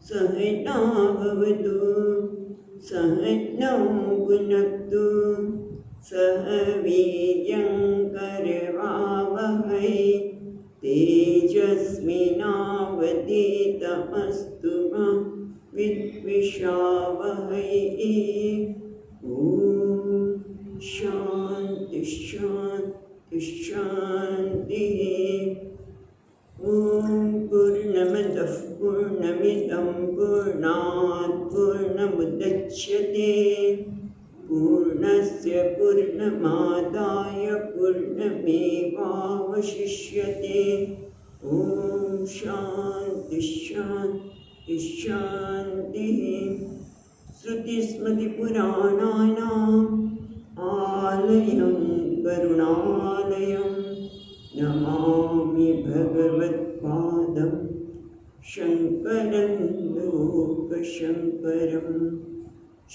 सहनाववतु सहनौ भुनक्तु सह वीर्यङ्करवावहै तेजस्विनावधीतमस्तु मा विद्विषावहै। ॐ शान्ति शान्ति शान्तिः। ॐ पूर्णमदः पूर्णमिदं पूर्णात् पूर्णमुदच्यते पूर्णस्य पूर्णमादाय पूर्णमेवावशिष्यते। ॐ शान्ति शान्ति शान्तिः। श्रुतिस्मृतिपुराणानाम् आलयं करुणालयं नमामि भगवत्पादं शङ्करं लोकशङ्करं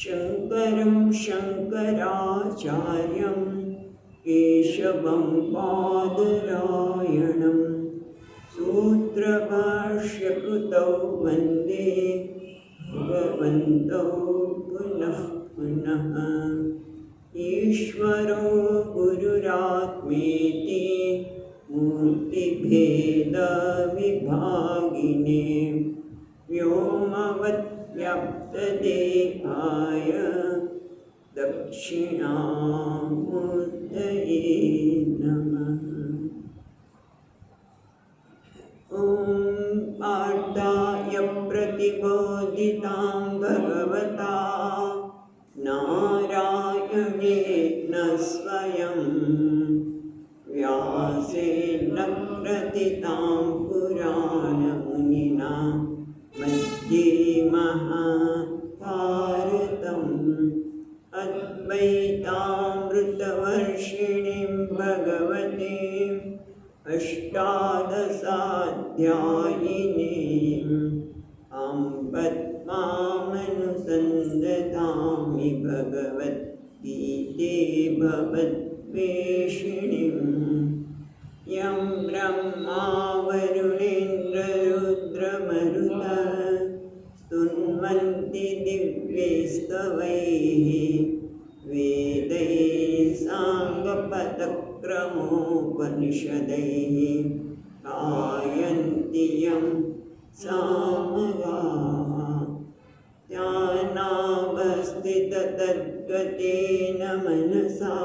शङ्करं शङ्कराचार्यं केशवं बादरायणं सूत्रभाष्यकृतौ वन्दे भगवन्तौ पुनः पुनः। ईश्वरो गुरुरात्मेति मूर्तिभेदविभागिने व्योमवद्व्याप्तदेहाय दक्षिणामूर्तये नमः। ॐ पार्थाय प्रतिबोधितां भगवता नारायणेन स्वयं व्यासेन ग्रथितां पुराणमुनिना मध्ये महाभारतम् अद्वैतामृतवर्षिणीं भगवतीम् अष्टादशाध्यायिनीम् अम्ब मामनुसन्दधामि भगवद्गीते भवद्वेषिणीम् यं ब्रह्मा वरुणेन्द्ररुद्रमरुतः स्तुन्वन्ति दिव्यैस्तवैः वेदैः साङ्गपदक्रमोपनिषदैः गायन्ति यं सामगाः ध्यानावस्थिततद्गतेन मनसा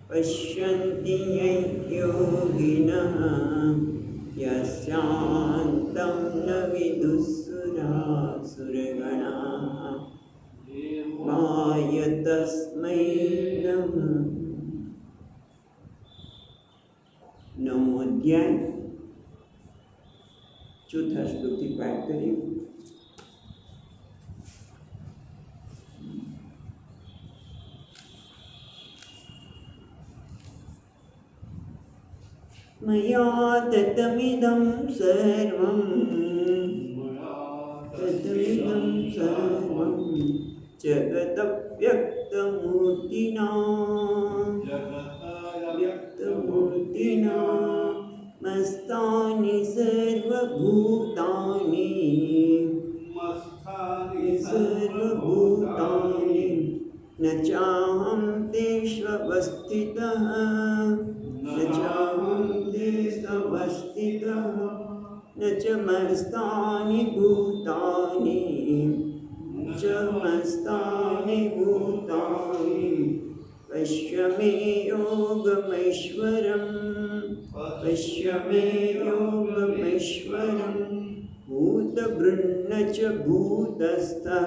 पश्यन्ति यं योगिनः यस्यान्तं न विदुःसुरासुरगणाः माय तस्मै नमः। नवमोऽध्याय चौथा श्लोकથી પાઠ કર્યું। मया ततमिदं सर्वं जगदव्यक्तमूर्तिना मस्तानि सर्वभूतानि न चाहं तेष्वस्थितः न च मस्तानि भूतानि पश्य मे योगमैश्वरम् भूतभृन्न च भूतस्थः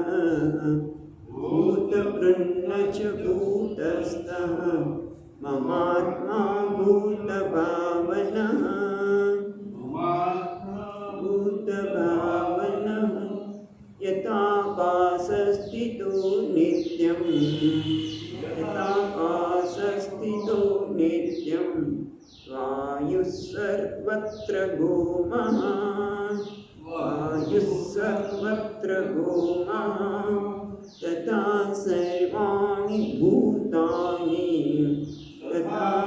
ममात्मा भूतभावनः यथाकाशस्थितो नित्यं वायुः सर्वत्र गोमः तथा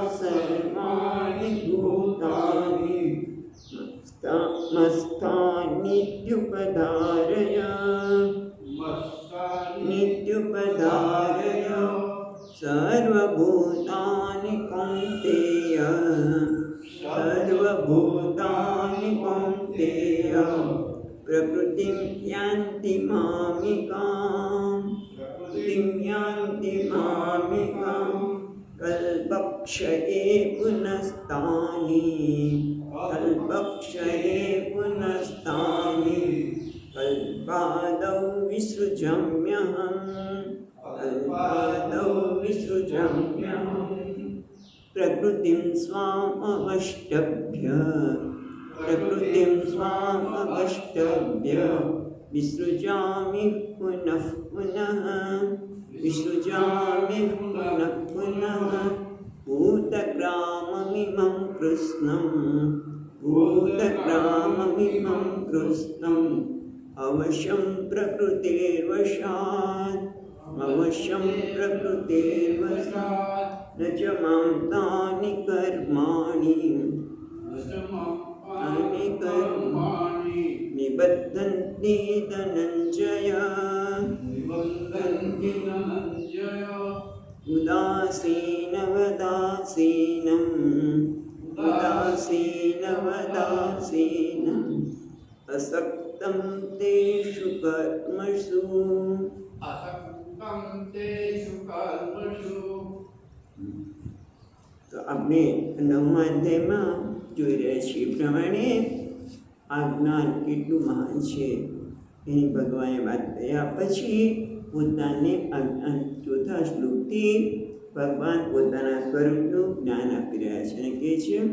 सर्वाणि भूतानि मस्थानित्युपधारय नित्युपधारय सर्वभूतानि कौन्तेय सर्वभूतानि कौन्तेय प्रकृतिं यान्ति मामिकाम् कल्पक्षये पुनस्तानि कल्पादौ विसृजम्यहम् प्रकृतिं स्वामवष्टभ्य विसृजामि पुनः पुनः भूतग्राममिमं कृत्स्नम् अवश्यं प्रकृतेर्वशात् न च मां तानि कर्माणि निबद्धन्ति धनञ्जय उदासीनवदासीनम् असक्तं तेषु कर्मसु તો આપણે નવમા અધ્યાયમાં જોઈ રહ્યા છીએ પ્રમાણે આ જ્ઞાન કેટલું મહાન છે એની ભગવાને વાત કર્યા પછી પોતાને આ ચોથા શ્લોકથી ભગવાન પોતાના સ્વરૂપનું જ્ઞાન આપી રહ્યા છે અને કહે છે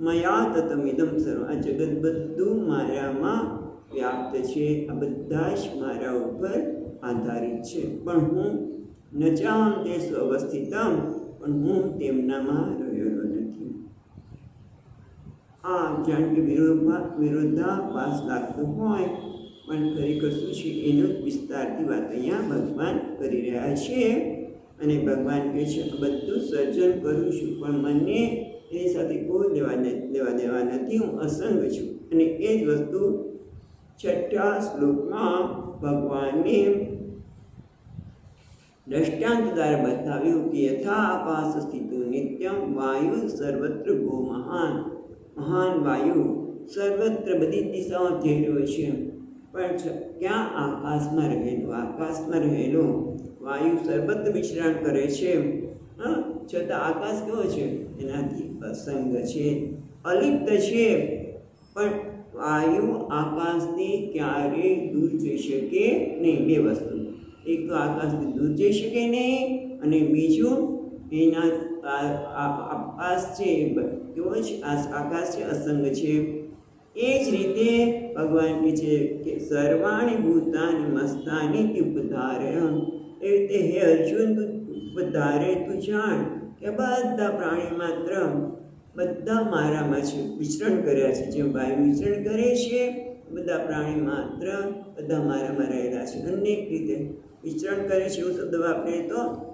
મયા તતમિદમ સર્વ આ જગત બધું મારામાં વ્યાપ્ત છે આ બધા જ મારા ઉપર આધારિત છે પણ હું ન ચાહમ તે સ્વઅવસ્થિતમ પણ હું તેમનામાં રહેલો નથી આ જાણ કે વિરોધાભાસ લાગતો હોય પણ ખરેખર શું છે એનો જ વિસ્તારથી વાત અહીંયા ભગવાન કરી રહ્યા છે અને ભગવાન કહે છે બધું સર્જન કરું છું પણ મને એની સાથે કોઈ લેવા દેવા નથી હું અસંગ છું અને એ જ વસ્તુ છઠ્ઠા શ્લોકમાં ભગવાને દ્રષ્ટાંત દ્વારા બતાવ્યું કે યથા આકાશ સ્થિતો નિત્યમ વાયુ સર્વત્ર ગો મહાન વાયુ સર્વત્ર બધી દિશામાં જઈ રહ્યો છે પણ ક્યાં આકાશમાં રહેલો વાયુ સર્વત્ર વિશ્રામ કરે છે છતાં આકાશ કેવો છે એનાથી અસંગ છે અલિપ્ત છે પણ વાયુ આકાશથી ક્યારેય દૂર જઈ શકે નહીં બે વસ્તુ એક તો આકાશથી દૂર જઈ શકે નહીં અને બીજું એના આકાશ છે કેવો છે આકાશ છે અસંગ છે એ જ રીતે ભગવાન કહે છે કે સર્વાણી ભૂતાની મસ્તાની ઉપધારે એ રીતે હે અર્જુન તું ઉપધારે તું જાણ કે બધા પ્રાણી માત્ર બધા મારામાં છે વિચરણ કર્યા છે જેમ વાયુ વિચરણ કરે છે બધા પ્રાણી માત્ર બધા મારામાં રહેલા છે અનેક રીતે વિચરણ કરે છે એવું શબ્દ વાપરીએ તો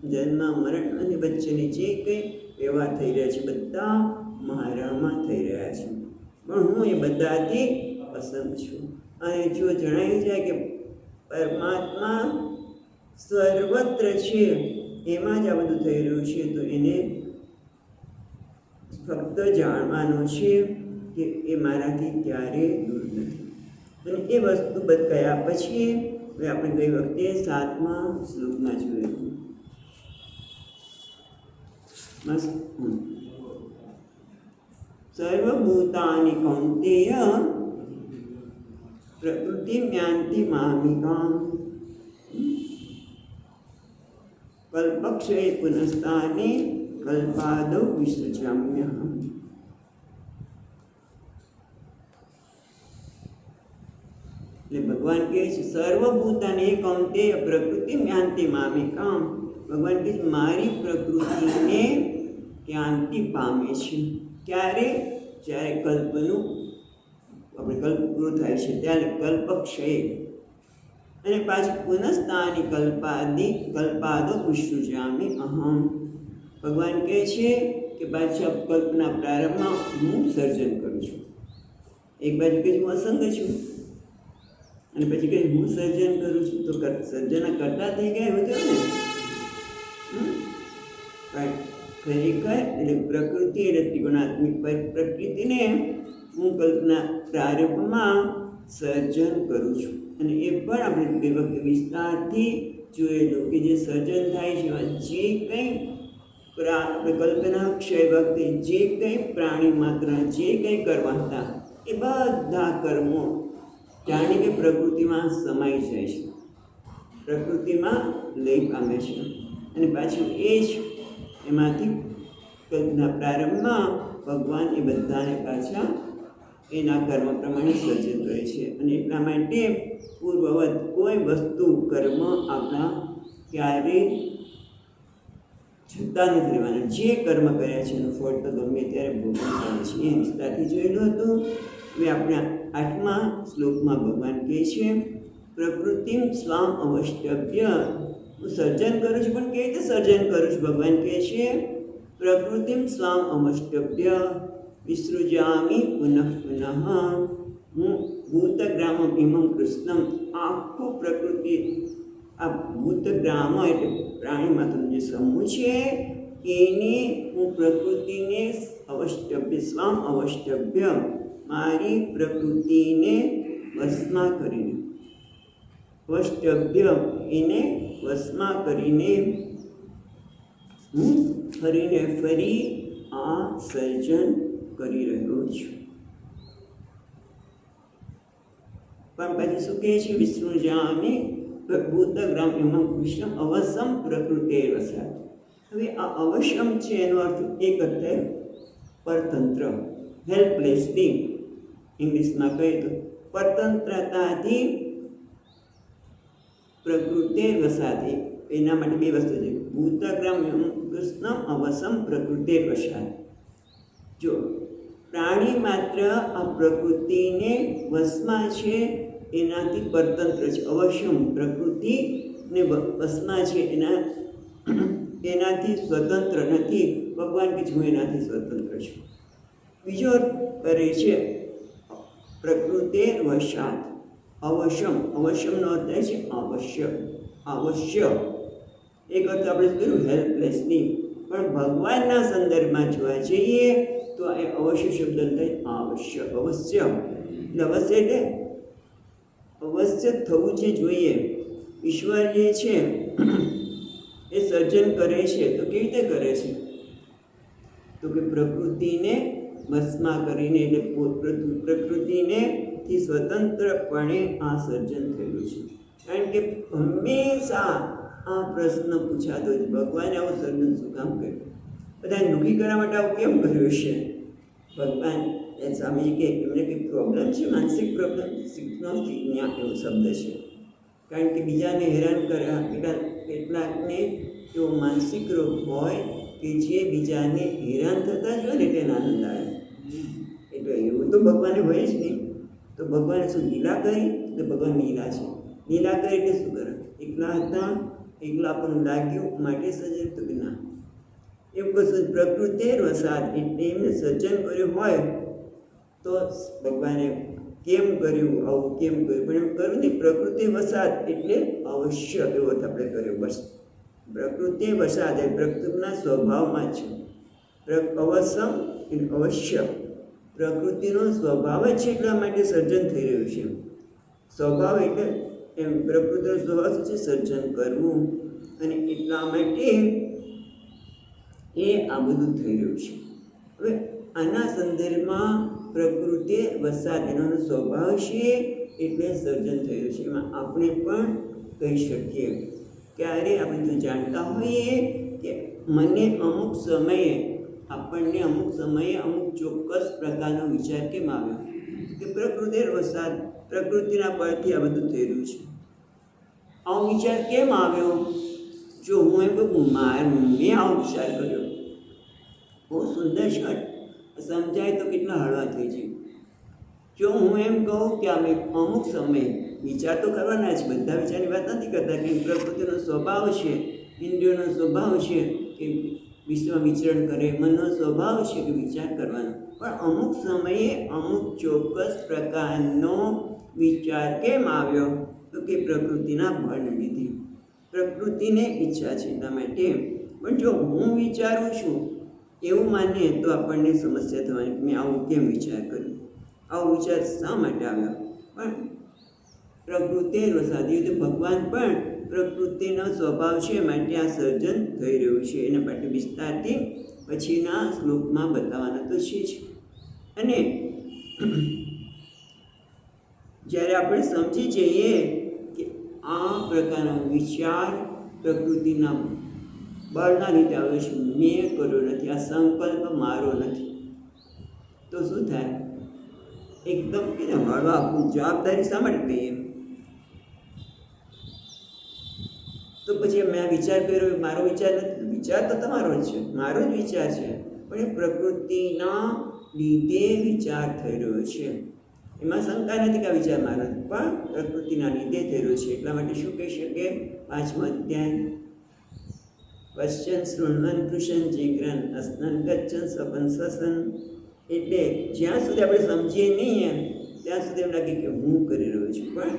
જન્મ મરણ અને વચ્ચેની જે કંઈ વ્યવહાર થઈ રહ્યા છે બધા મારામાં થઈ રહ્યા છે પણ હું એ બધાથી અસંગ છું અને જો જણાવી જાય કે પરમાત્મા સર્વત્ર છે એમાં જ આ બધું થઈ રહ્યું છે તો એને ફક્ત જાણવાનો છે કે એ મારાથી ક્યારેય દૂર નથી અને એ વસ્તુ બતાવ્યા પછી હવે આપણે ગઈ વખતે 7મા શ્લોકમાં જોયું મસ્ત સર્વભૂતાની કૌંતેય પ્રકૃતિ યાન્તિ મામિકામ કલ્પક્ષય પુનસ્તાને કલ્પાદૌ વિસૃજામ્યહમ એટલે ભગવાન કહે છે સર્વભૂતાને કૌંતેય પ્રકૃતિ યાન્તિ મામિકામ ભગવાન કહે છે મારી પ્રકૃતિને યાન્તિ પામે છે ક્યારે જ્યારે કલ્પનું આપણે કલ્પ પૂરો થાય છે ત્યારે કલ્પક્ષય અને પાછું પુનસ્તાની કલ્પાદો વિસૃજામિ અહમ ભગવાન કહે છે કે પાછા કલ્પના પ્રારંભમાં હું સર્જન કરું છું. એક બાજુ કે હું અસંગ છું અને પછી કહે હું સર્જન કરું છું, તો સર્જન કરતા થઈ ગયા એવું થયું ને. પણ ખરેખર એટલે પ્રકૃતિ એટલે ત્રિગુણાત્મિક પ્રકૃતિને હું કલ્પના પ્રારંભમાં સર્જન કરું છું. અને એ પણ આપણે તે વખતે વિસ્તારથી જોયેલું કે જે સર્જન થાય છે જે કંઈ કલ્પના ક્ષય વખતે જે કંઈ પ્રાણી માત્ર જે કંઈ કરવા હતા એ બધા કર્મો જાણે કે પ્રકૃતિમાં સમાઈ જાય છે, પ્રકૃતિમાં લઈ પામે છે. અને પાછું એ જ એમાંથી કલ્પના પ્રારંભમાં ભગવાન એ બધાને પાછા એના કર્મ પ્રમાણે સર્જન કરે છે. અને એટલા માટે પૂર્વવત કોઈ વસ્તુ કર્મ આપણા ક્યારેય છતાં નથી રહેવાના. જે કર્મ કર્યા છે એનું ફળ તો ગમે ત્યારે ભોગવવું પડે છે. એ વિસ્તારથી જોયેલું હતું. હવે આપણે 8મા શ્લોકમાં ભગવાન કહે છે પ્રકૃતિમ સ્વામ અવષ્ટભ્ય, હું સર્જન કરું છું પણ કેવી રીતે સર્જન કરું છું? ભગવાન કહે છે પ્રકૃતિમ સ્વામ અવષ્ટભ્ય વિસૃજામિ પુનઃ પુનઃ, હું ભૂતગ્રામમ ઇમં કૃષ્ણમ, આખું પ્રકૃતિ આ ભૂતગ્રામ એટલે પ્રાણી માત્રનો જે સમૂહ છે એને હું પ્રકૃતિને અવષ્ટભ્ય સ્વામ અવષ્ટભ્ય મારી પ્રકૃતિને વશમાં કરીને, વષ્ટભ્ય એને વશમાં કરીને હું ફરીને ફરી આ સર્જન કરી રહ્યો છું. પણ પછી શું કહે છે વિસૃજામિ ભૂતગ્રામ ઇમં કૃષ્ણમ અવશ્યમ પ્રકૃતે વસાત. હવે આ અવશ્યમ છે એનો અર્થ એક અર્થ પરતંત્ર, હેલ્પલેસલી ઇંગ્લિશમાં કહે તો પરતંત્રતાથી પ્રકૃતે વસાતે. એના માટે બે વસ્તુ છે ભૂતગ્રામ કૃષ્ણમ અવશ્યમ પ્રકૃતે વસાત. જો પ્રાણી માત્ર આ પ્રકૃતિને વશમાં છે એનાથી પરતંત્ર છે, અવશ્યમ પ્રકૃતિને વશમાં છે એનાથી સ્વતંત્ર નથી. ભગવાન કે હું એનાથી સ્વતંત્ર છું. બીજો અર્થ કરે છે પ્રકૃતે વશાત, અવશ્યમ, અવશ્યમનો અર્થ થાય છે આવશ્યક, આવશ્ય. એક અર્થ આપણે કર્યું હેલ્પલેસલી, પણ ભગવાનના સંદર્ભમાં જોવા જઈએ તો એ અવશ્ય શબ્દ થાય આવશ્ય, અવશ્ય. એટલે અવશ્ય એટલે અવશ્ય થવું જે જોઈએ. ઈશ્વર જે છે એ સર્જન કરે છે તો કેવી રીતે કરે છે? તો કે પ્રકૃતિને વશમાં કરીને, એટલે પ્રકૃતિને થી સ્વતંત્રપણે આ સર્જન થયેલું છે. કારણ કે હંમેશા આ પ્રશ્ન પૂછાતો જ ભગવાને આવું સર્જન શું કામ કર્યું? બધાને દુઃખી કરવા માટે આવું કેમ કર્યું છે? ભગવાન સ્વામીજી કે એમને કંઈક પ્રોબ્લેમ છે, માનસિક પ્રોબ્લેમ. શીખનો શીખન્યા એવો શબ્દ છે. કારણ કે બીજાને હેરાન કરવા, કેટલાકને એવો માનસિક રોગ હોય કે જે બીજાને હેરાન થતા જ હોય ને એટલે આનંદ આવે. એટલે એવું તો ભગવાને હોય જ નહીં. તો ભગવાને શું લીલા કરી? તો ભગવાન લીલા છે. લીલા કરી એટલે શું કરે? એકલા હતા, એકલા આપણને લાગ્યું માટે સર્જન તો કે ના. એવું કશું પ્રકૃતિ વસાત એટલે એમને સર્જન કર્યું હોય તો ભગવાને કેમ કર્યું, આવું કેમ કર્યું? પણ એમ કર્યું નહીં. પ્રકૃતિ વસાત એટલે અવશ્ય એવો આપણે કર્યો. બસ પ્રકૃતિ વસાત એ પ્રકૃતિના સ્વભાવમાં છે. અવશ્યમ એટલે અવશ્ય, પ્રકૃતિનો સ્વભાવ જ છે એટલા માટે સર્જન થઈ રહ્યું છે. સ્વભાવ એટલે એમ પ્રકૃતિનો સ્વભાવ શું છે? સર્જન કરવું. અને એટલા માટે એ આ બધું થઈ રહ્યું છે. હવે આના સંદર્ભમાં પ્રકૃતિ વસાત એનો સ્વભાવ છે એટલે સર્જન થઈ રહ્યું છે. એમાં આપણે પણ કહી શકીએ ક્યારે આપણે જો જાણતા હોઈએ કે મને અમુક સમયે, આપણને અમુક સમયે અમુક ચોક્કસ પ્રકારનો વિચાર કેમ આવ્યો કે પ્રકૃતિ વસાત, પ્રકૃતિના બળથી આ બધું થઈ રહ્યું છે. આવો વિચાર કેમ આવ્યો? જો હું એમ કહું મેં આવો વિચાર કર્યો, બહુ સુંદર શર્ટ સમજાય તો કેટલા હળવા થઈ જાય. જો હું એમ કહું કે અમે અમુક સમયે વિચાર તો કરવાના જ, બધા વિચારની વાત નથી કરતા કે પ્રકૃતિનો સ્વભાવ છે, ઇન્દ્રિયોનો સ્વભાવ છે કે વિશ્વ વિચરણ કરે. મનનો સ્વભાવ છે કે વિચાર કરવાનો, પણ અમુક સમયે અમુક ચોક્કસ પ્રકારનો વિચાર કેમ આવ્યો? તો કે પ્રકૃતિના બળને લીધે. પ્રકૃતિને ઈચ્છા છે એટલા માટે. પણ જો હું વિચારું છું એવું માનીએ તો આપણને સમસ્યા થવાની. મેં આવું કેમ વિચાર કર્યો? આવો વિચાર શા માટે આવ્યો? પણ પ્રકૃતિ વસાદી તો ભગવાન પણ પ્રકૃતિનો સ્વભાવ છે માટે આ સર્જન થઈ રહ્યું છે. એના માટે વિસ્તારથી પછીના શ્લોકમાં બતાવવાના તો છે જ. અને જ્યારે આપણે સમજી જઈએ કે આ પ્રકારનો વિચાર પ્રકૃતિના બળના લીધે આવે છે, મેં કર્યો નથી, આ સંકલ્પ મારો નથી, તો શું થાય? એકદમ કે હળવા જવાબદારી શા માટે કહીએ? તો પછી મેં આ વિચાર કર્યો, મારો વિચાર નથી. વિચાર તો તમારો જ છે, મારો જ વિચાર છે, પણ એ પ્રકૃતિના લીધે વિચાર થઈ રહ્યો છે. એમાં શંકા નથી કે આ વિચાર મારો નથી, પણ પ્રકૃતિના લીધે થઈ રહ્યો છે. એટલા માટે શું કહી શકીએ? 5મો અધ્યાય પશ્ચન શૃણવન કૃષ્ણ જીગ્રન અસ્નન ગચ્છન સ્વપન સ્વસન. એટલે જ્યાં સુધી આપણે સમજીએ નહીં ત્યાં સુધી એમ લાગે કે હું કરી રહ્યો છું, પણ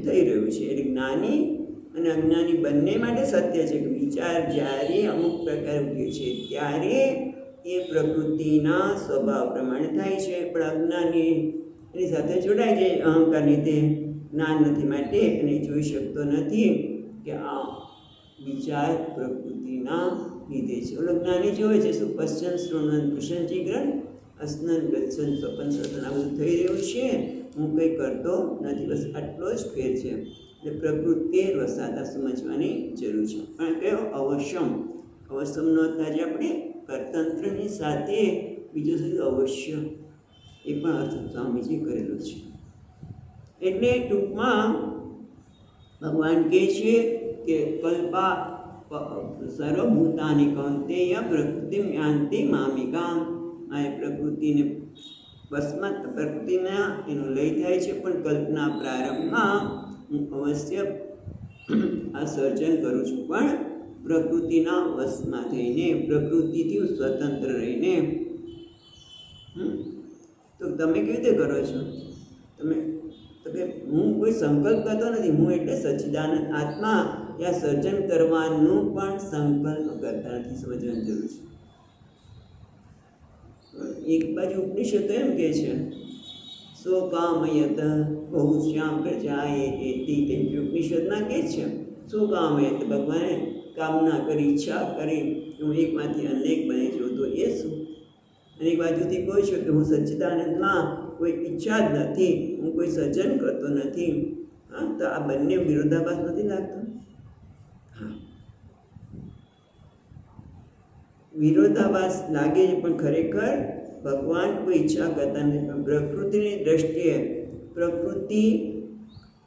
થઈ રહ્યું છે. એટલે જ્ઞાની અને અજ્ઞાની બંને માટે સત્ય છે કે વિચાર જ્યારે અમુક પ્રકાર ઉઠે છે ત્યારે એ પ્રકૃતિના સ્વભાવ પ્રમાણે થાય છે. પણ અજ્ઞાની એની સાથે જોડાય છે અહંકાર લીધે, જ્ઞાન નથી માટે એને જોઈ શકતો નથી કે આ વિચાર પ્રકૃતિના લીધે છે. ઓલો જ્ઞાની જોવે છે શું? પશ્ચન શૃણવન કૃષ્ણ જીગ્રન અસ્નન ગચ્છન સ્વપન સ્વસન. આ બધું થઈ રહ્યું છે, હું કંઈ કરતો નથી. બસ આટલો જ ફેર છે. એટલે પ્રકૃતિ વસાતા સમજવાની જરૂર છે. પણ કયો? અવશ્યમ. અવશ્યમનો અર્થ આજે આપણે કરતંત્રની સાથે બીજો શું? અવશ્ય. એ પણ અર્થ સ્વામીજી કરેલો છે. એટલે ટૂંકમાં ભગવાન કહે છે કે કલ્પા સર્વભૂતાની કૌંતેય પ્રકૃતિ યાંતિ મામિકામ. આ પ્રકૃતિને વસમાં પ્રકૃતિના એનો લય થાય છે, પણ કલ્પના પ્રારંભમાં હું અવશ્ય આ સર્જન કરું છું, પણ પ્રકૃતિના વશમાં થઈને, પ્રકૃતિથી સ્વતંત્ર રહીને. તો તમે કેવી રીતે કરો છો? તમે હું કોઈ સંકલ્પ કરતો નથી. હું એટલે સચ્ચિદાનંદ આત્મા. ત્યાં સર્જન કરવાનું પણ સંકલ્પ કરતા નથી. સમજવાની જરૂર છે. એક બાજુ ઉપનિષદ એમ કહે છે સો કામયત બહુશ્યામ પ્રજાએ એતી. તે ઉપનિષદમાં કહે છે સો કામયત, ભગવાને કામના કરી, ઈચ્છા કરી હું એકમાંથી અનેક બની જાઉં, તો એ શું? અને એક બાજુથી કહું છું કે હું સચ્ચિદાનંદમાં કોઈ ઈચ્છા જ નથી, હું કોઈ સર્જન કરતો નથી. હા, તો આ બંને વિરોધાભાસ નથી લાગતો? હા, વિરોધાભાસ લાગે છે, પણ ખરેખર ભગવાન કોઈ ઈચ્છા કરતા નથી. પણ પ્રકૃતિની દ્રષ્ટિએ પ્રકૃતિ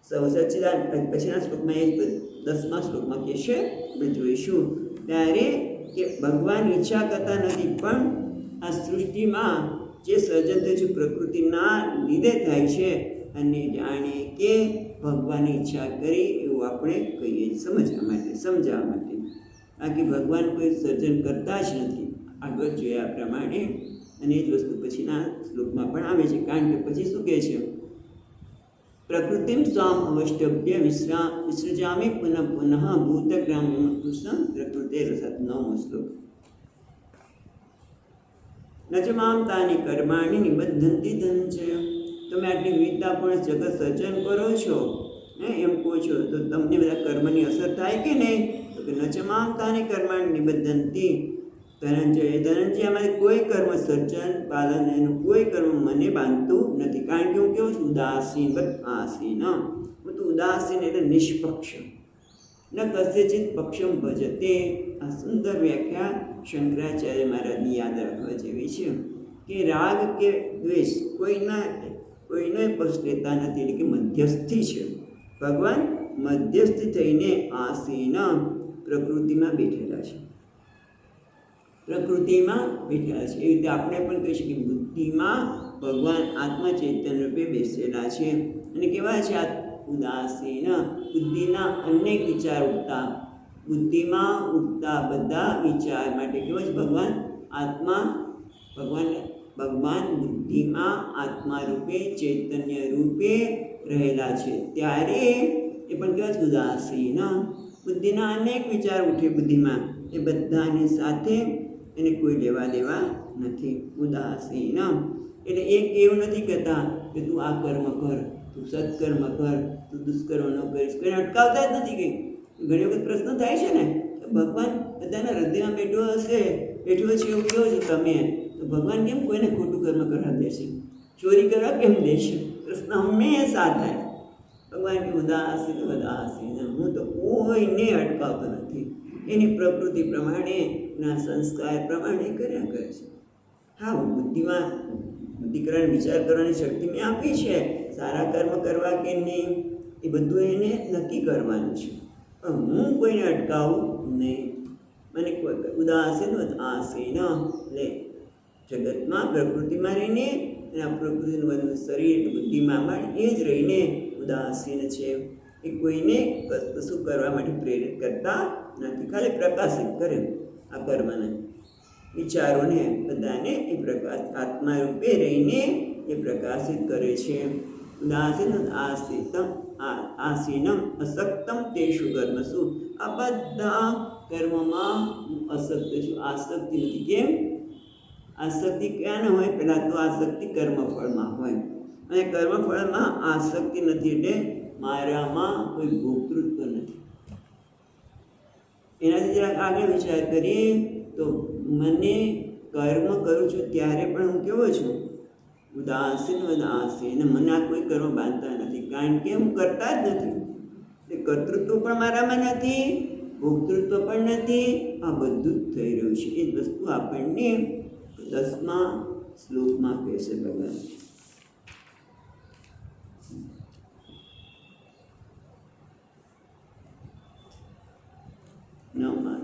સચ્ચિદાનંદ પછીના શ્લોકમાં, એ 10મા શ્લોકમાં કહેશે, આપણે જોઈશું ત્યારે કે ભગવાન ઈચ્છા કરતા નથી, પણ આ સૃષ્ટિમાં જે સર્જન થયું છે પ્રકૃતિના લીધે થાય છે. અને જાણીએ કે ભગવાનની ઈચ્છા કરી એવું આપણે કહીએ સમજાવવા માટે. બાકી ભગવાન કોઈ સર્જન કરતા જ નથી, આગળ જોયા પ્રમાણે. અને એ જ વસ્તુ પછીના શ્લોકમાં પણ આવે છે. કારણ કે પછી શું કહે છે? પ્રકૃતિમ સ્વામ અવષ્ટભ્ય વિસૃજામિ પુનઃ પુનઃ ભૂતગ્રામ્ય કૃષ્ણ પ્રકૃતે રસત. 9મો શ્લોક. ન ચ મામ તાની કર્માણિ નિબધ્ધન્તિ ધનંજય. તમે આટલી વિવિધતાપૂર્ણ જગત સર્જન કરો છો એમ કહો છો, તો તમને બધા કર્મની અસર થાય કે નહીં? તો કે ન ચ મામ તાની કર્માણિ નિબધ્ધન્તિ ધનંજય. અમારે કોઈ કર્મ સર્જન પાલન એનું કોઈ કર્મ મને બાંધતું નથી. કારણ કે હું કેવું છું? ઉદાસીન. આસીન. હું તો ઉદાસીન એટલે નિષ્પક્ષ. ન કસ્યચિત પક્ષમ ભજતે. આ સુંદર વ્યાખ્યા શંકરાચાર્ય મહારાજની યાદ રાખવા જેવી છે કે રાગ કે દ્વેષ કોઈનો પક્ષ લેતા નથી. એટલે કે મધ્યસ્થી છે. ભગવાન મધ્યસ્થી થઈને આસીન પ્રકૃતિમાં બેઠેલા છે. એવી રીતે આપણે પણ કહી શકીએ બુદ્ધિમાં ભગવાન આત્મા ચૈતન્ય રૂપે બેસેલા છે. અને કેવા છે? આ ઉદાસીન. બુદ્ધિના અનેક વિચાર ઉઠતા, બુદ્ધિમાં ઉગતા બધા વિચાર માટે કેવો છે ભગવાન આત્મા ભગવાન બુદ્ધિમાં આત્મા રૂપે ચૈતન્ય રૂપે રહેલા છે ત્યારે એ પણ કેવા છે ઉદાસીન બુદ્ધિના અનેક વિચાર ઉઠે બુદ્ધિમાં એ બધાની સાથે એને કોઈ લેવા દેવા નથી ઉદાસીન એટલે એક એવું નથી કહેતા કે તું આ કર્મ કર તું સત્કર્મ કર તું દુષ્કર્મ ન કરીશ કોઈને અટકાવતા જ નથી કંઈ ઘણી વખત પ્રશ્ન થાય છે ને ભગવાન બધાના હૃદયમાં બેઠો છે એવું કહો છો તમે તો ભગવાન કેમ કોઈને ખોટું કર્મ કરવા દેશે ચોરી કરવા કેમ દેશે પ્રશ્ન હંમેશા થાય ભગવાન કે ઉદાસીન હું તો કોઈને અટકાવતો નથી એની પ્રકૃતિ પ્રમાણે એના સંસ્કાર પ્રમાણે કર્યા કરે છે હા બુદ્ધિકરણ વિચાર કરવાની શક્તિ મેં આપી છે સારા કર્મ કરવા કે નહીં એ બધું એને નક્કી કરવાનું છે પણ હું કોઈને અટકાવું નહીં મને કોઈ ઉદાસીન એટલે જગતમાં પ્રકૃતિમાં રહીને એના પ્રકૃતિનું બધું શરીર બુદ્ધિમાં એ જ રહીને ઉદાસીન છે એ કોઈને કશું કરવા માટે પ્રેરિત કરતા નથી ખાલી પ્રકાશિત કરે આ કર્મને વિચારોને બધાને એ પ્રકાશ આત્મા રૂપે રહીને એ પ્રકાશિત કરે છે ઉદાસીન આસીનમ અસક્તમ તેષુ કર્મસુ આ બધા કર્મમાં હું અસક્ત છું આસક્તિ નથી કેમ આસક્તિ ક્યાં ન હોય પહેલાં તો આસક્તિ કર્મફળમાં હોય અને કર્મફળમાં આસક્તિ નથી એટલે મારામાં કોઈ ભોક્તૃત્વ નથી એનાથી જરાક આગળ વિચાર કરીએ તો મને કર્મ કરું છું ત્યારે પણ હું કેવો છું ઉદાસીન મને આ કોઈ કર્મ બાંધતા નથી કારણ કે હું કરતા જ નથી એટલે કર્તૃત્વ પણ મારામાં નથી ભોક્તૃત્વ પણ નથી આ બધું જ થઈ રહ્યું છે એ વસ્તુ આપણને 10મા શ્લોકમાં કહેશે ભગવાન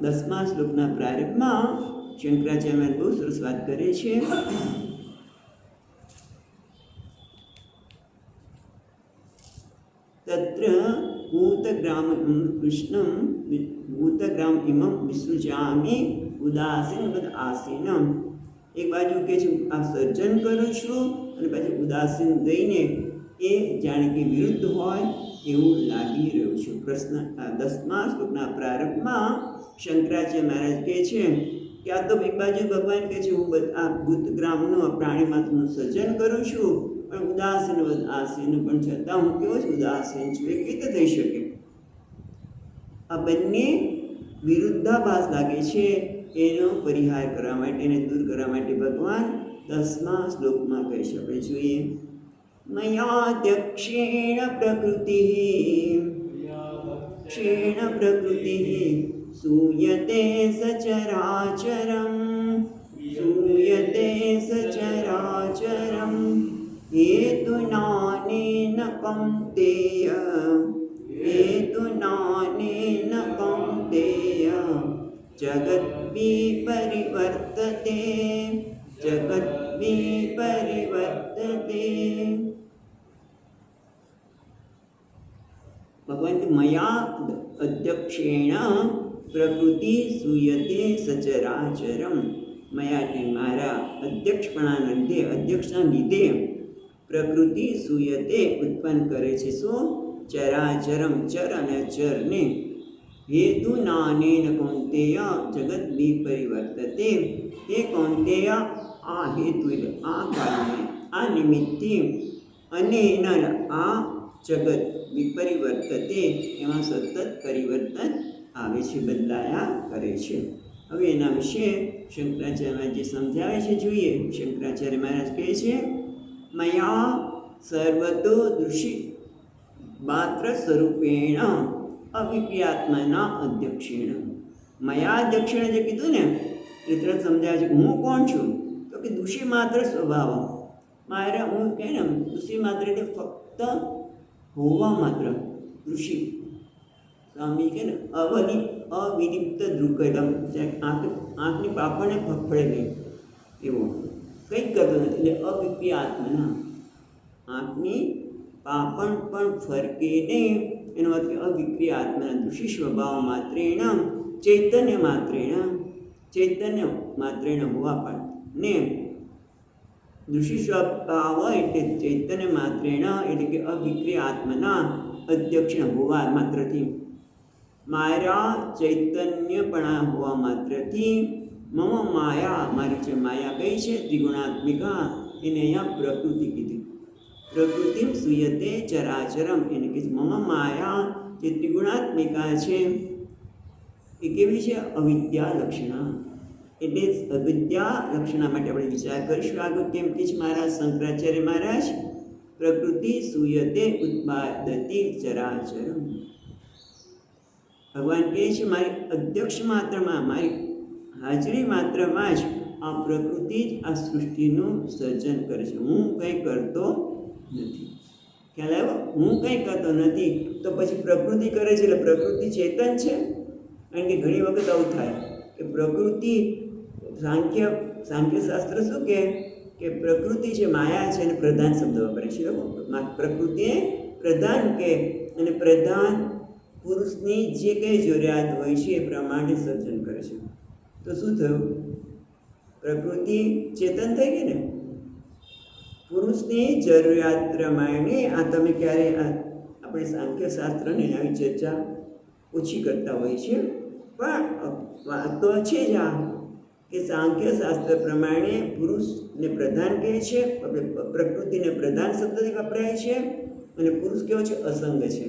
10મા શ્લોકના પ્રારંભમાં શંકરાચાર્ય બહુ સરસ વાત કરે છે તત્ર ભૂતગ્રામ ઇમં વિસૃજામિ ઉદાસીન આસીનમ એક બાજુ કે છે આ સર્જન કરું છું અને પછી ઉદાસીન દઈને એ જાણે કે વિરુદ્ધ હોય એવું લાગી રહ્યું છે પ્રશ્ન 10મા શ્લોકના પ્રારંભમાં શંકરાચાર્ય મહારાજ કહે છે કે આ તો એક બાજુ ભગવાન કહે છે હું આ ભૂતગ્રામનું પ્રાણી માત્રનું સર્જન કરું છું પણ ઉદાસીન પણ છતાં હું કેવો છું ઉદાસીન છું એ કેવી રીતે થઈ શકે આ બંને વિરુદ્ધાભાસ લાગે છે એનો પરિહાર કરવા માટે એને દૂર કરવા માટે ભગવાન 10મા શ્લોકમાં કહી છે આપણે જોઈએ મયાધ્યક્ષેણ પ્રકૃતિ સૂયતે સચરાચરમ હેતુનાનેન કૌંતેય જગત વિપરિવર્તતે ભગવાન કે મયા અધ્યક્ષેણ પ્રકૃતિ સૂયતે સચરાચરમ મયા મારા અધ્યક્ષના લીધે પ્રકૃતિ સૂયતે ઉત્પન્ન કરે છે શું ચરાચરમ ચર અને ચરને હેતુ નાનેન કૌંતેય જગત વિપરિવર્તતે હે કૌંતેય આ હેતુ એટલે આ કારણે આ નિમિત્તે અનેન આ જગત વિપરિવર્તતે એમાં સતત પરિવર્તન આવે છે બદલાયા કરે છે હવે એના વિશે શંકરાચાર્ય જે સમજાવે છે જોઈએ શંકરાચાર્ય મહારાજ કહે છે મયા સર્વતો દૃષિ માત્ર સ્વરૂપેણ અવિપ્યાત્મના અધ્યક્ષેણ મયા અધ્યક્ષેણ જે કીધું ને એ તરત સમજાવે છે હું કોણ છું તો કે દુષી માત્ર સ્વભાવ મારા હું કહે ને દુષી માત્ર એટલે ફક્ત હોવા માત્ર ઋષિ સ્વામી કે ને અવિલિપ્ત દૃકલમ આંખની પાપણને ફફડે નહીં એવો કંઈક કરતો નથી એટલે અવિપ્ય આત્મના આંખની પાપણ પણ ફરકે નહીં એનો અર્થ અવિક્રિય આત્માના દૃશ્ય સ્વભાવ માત્રેણ ચૈતન્ય માત્રેણ હોવા પણ ને દૃશ્ય સ્વભાવ એટલે ચૈતન્ય માત્રેણ એટલે કે અવિક્રિય આત્માના અધ્યક્ષ હોવા માત્રથી, મારા ચૈતન્યપણા હોવા માત્રથી, મમ માયા મારી જે માયા કઈ છે ત્રિગુણાત્મિકા, એને અહીંયા પ્રકૃતિ કીધી. પ્રકૃતિ સુયતે ચરાચરમ એને કે મમ માયા જે ત્રિગુણાત્મિકા છે એ કેવી છે? અવિદ્યા લક્ષણા. એટલે અવિદ્યા લક્ષણા માટે આપણે વિચાર કરીશું આગળ. કેમ કે મારા શંકરાચાર્ય મહારાજ પ્રકૃતિ સુયતે ઉત્પાદતી ચરાચરમ. ભગવાન કહે છે મારી અધ્યક્ષ માત્રમાં, મારી હાજરી માત્રમાં જ આ પ્રકૃતિ જ આ સૃષ્ટિનું સર્જન કરે છે. હું કંઈ કરતો નથી. ખ્યાલ આવ્યો? હું કંઈ કરતો નથી તો પછી પ્રકૃતિ કરે છે. એટલે પ્રકૃતિ ચેતન છે. કારણ કે ઘણી વખત આવું થાય કે પ્રકૃતિ સાંખ્યશાસ્ત્ર શું કે પ્રકૃતિ છે માયા છે અને પ્રધાન શબ્દ વાપરે છે. પ્રકૃતિ પ્રધાન કે અને પ્રધાન પુરુષની જે કંઈ જરૂરિયાત હોય છે એ પ્રમાણે સર્જન કરે છે. તો શું થયું? પ્રકૃતિ ચેતન થઈ ગઈ ને. પુરુષની જરૂરિયાત પ્રમાણે આ તમે ક્યારે આપણે સાંખ્યશાસ્ત્રની આવી ચર્ચા ઓછી કરતા હોય છે, પણ વાત તો છે જ આ કે સાંખ્યશાસ્ત્ર પ્રમાણે પુરુષને પ્રધાન કહે છે, પ્રકૃતિને પ્રધાન શબ્દથી વપરાય છે, અને પુરુષ કેવો છે? અસંગ છે.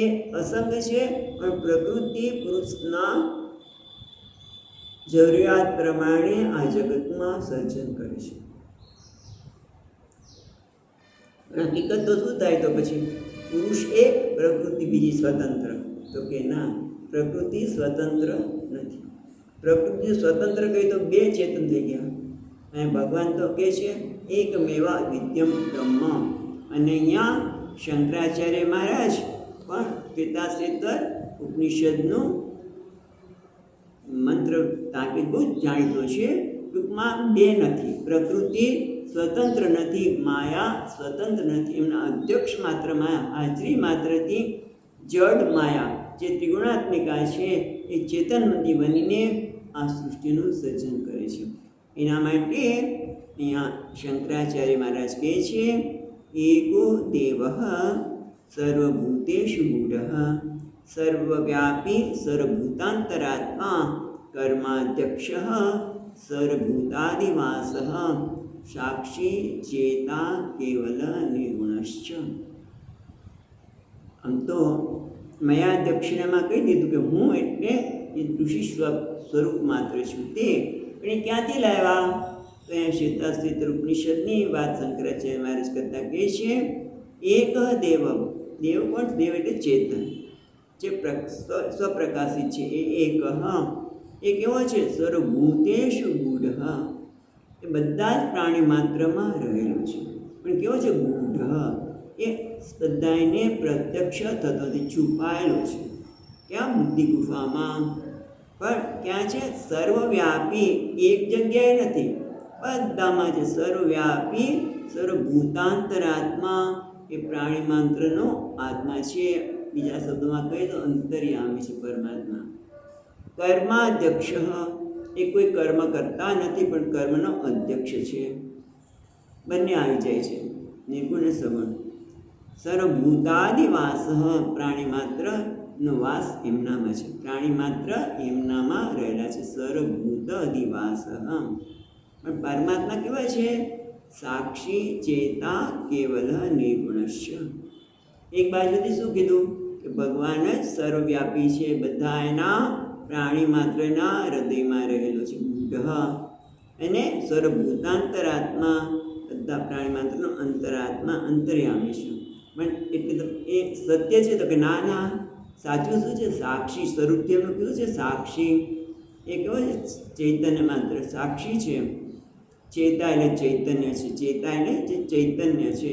એ અસંગ છે પણ પ્રકૃતિ પુરુષના જરૂરિયાત પ્રમાણે આ જગતમાં સર્જન કરે છે. હકીકત તો શું થાય? તો પછી પુરુષ એક, પ્રકૃતિ બીજી સ્વતંત્ર. તો કે ના, પ્રકૃતિ સ્વતંત્ર નથી. પ્રકૃતિ સ્વતંત્ર કહી તો બે ચેતન થઈ ગયા. અને ભગવાન તો કહે છે એકમેવા વિદ્યમ બ્રહ્મ. અને અહીંયા શંકરાચાર્ય મહારાજ પણ શ્વેતાશ્વેતર ઉપનિષદનું મંત્ર તાકીદ બહુ જાણીતો છે. ટૂંકમાં બે નથી, પ્રકૃતિ સ્વતંત્ર નથી, માયા સ્વતંત્ર નથી. એમના અધ્યક્ષ માત્રમાં હાજરી માત્રથી જડ માયા જે ત્રિગુણાત્મિકા છે એ ચેતનમતી બનીને આ સૃષ્ટિનું સર્જન કરે છે. એના માટે અહીંયા શંકરાચાર્ય મહારાજ કહે છે એકો દેવ સર્વભૂતેષુ ગૂઢઃ સર્વવ્યાપી સર્વભૂતાંતરાત્મા કર્માધ્યક્ષ સર્વભૂતાદિવાસઃ સાક્ષી ચેતા કેવલ નિર્ગુણશ્ચ. આમ તો મયા દક્ષિણામાં કહી દીધું કે હું એટલે એ દૃશ્ય સ્વરૂપ માત્ર છું. તે પણ ક્યાંથી લાવ્યા? તો અહીંયા શ્વેતાશ્વેતર ઉપનિષદની વાત શંકરાચાર્ય મહારાજ કરતા કહે છે એક દેવ. દેવ કોણ? દેવ એટલે ચેતન જે સ્વપ્રકાશિત છે. એ એક એ કેવો છે? સર્વભૂતેષુ ગૂઢ. એ બધા જ પ્રાણી માત્રમાં રહેલો છે, પણ કેવો છે? ગૂઢ. એ બધાને પ્રત્યક્ષ થતો નથી, છુપાયેલો છે. ક્યાં? બુદ્ધિ ગુફામાં. પણ ક્યાં છે? સર્વવ્યાપી. એક જગ્યાએ નથી, બધામાં છે. સર્વવ્યાપી સર્વભૂતાંતરાત્મા. એ પ્રાણી માત્રનો આત્મા છે. બીજા શબ્દોમાં કહીએ તો અંતર્યામી છે પરમાત્મા. કર્માધ્યક્ષ. એ કોઈ કર્મ કરતા નથી પણ કર્મનો અધ્યક્ષ છે. બંને આવી જાય છે, નિર્ગુણ સગુણ. સર્વભૂતાદિવાસ. પ્રાણી માત્રનો વાસ એમનામાં છે. પ્રાણી માત્ર એમનામાં રહેલા છે. સર્વભૂત અધિવાસ. પણ પરમાત્મા કેવા છે? સાક્ષી ચેતા કેવલ નિર્ગુણશ્ચ. એક બાજુથી શું કીધું કે ભગવાન જ સર્વવ્યાપી છે, બધા એના પ્રાણી માત્રના હૃદયમાં રહેલો છે ગૂઢ. અને સર્વભૂતાંતરાત્મા, બધા પ્રાણી માત્રનો અંતરાત્મા અંતર્યામી છે. પણ એટલે તો એ સત્ય છે? તો કે ના ના, સાચું શું છે? સાક્ષી સ્વરૂપથી એમનું કયું છે? સાક્ષી. એ કેવો છે? ચૈતન્ય માત્ર સાક્ષી છે. ચેતા એટલે ચૈતન્ય છે. ચેતા એટલે જે ચૈતન્ય છે,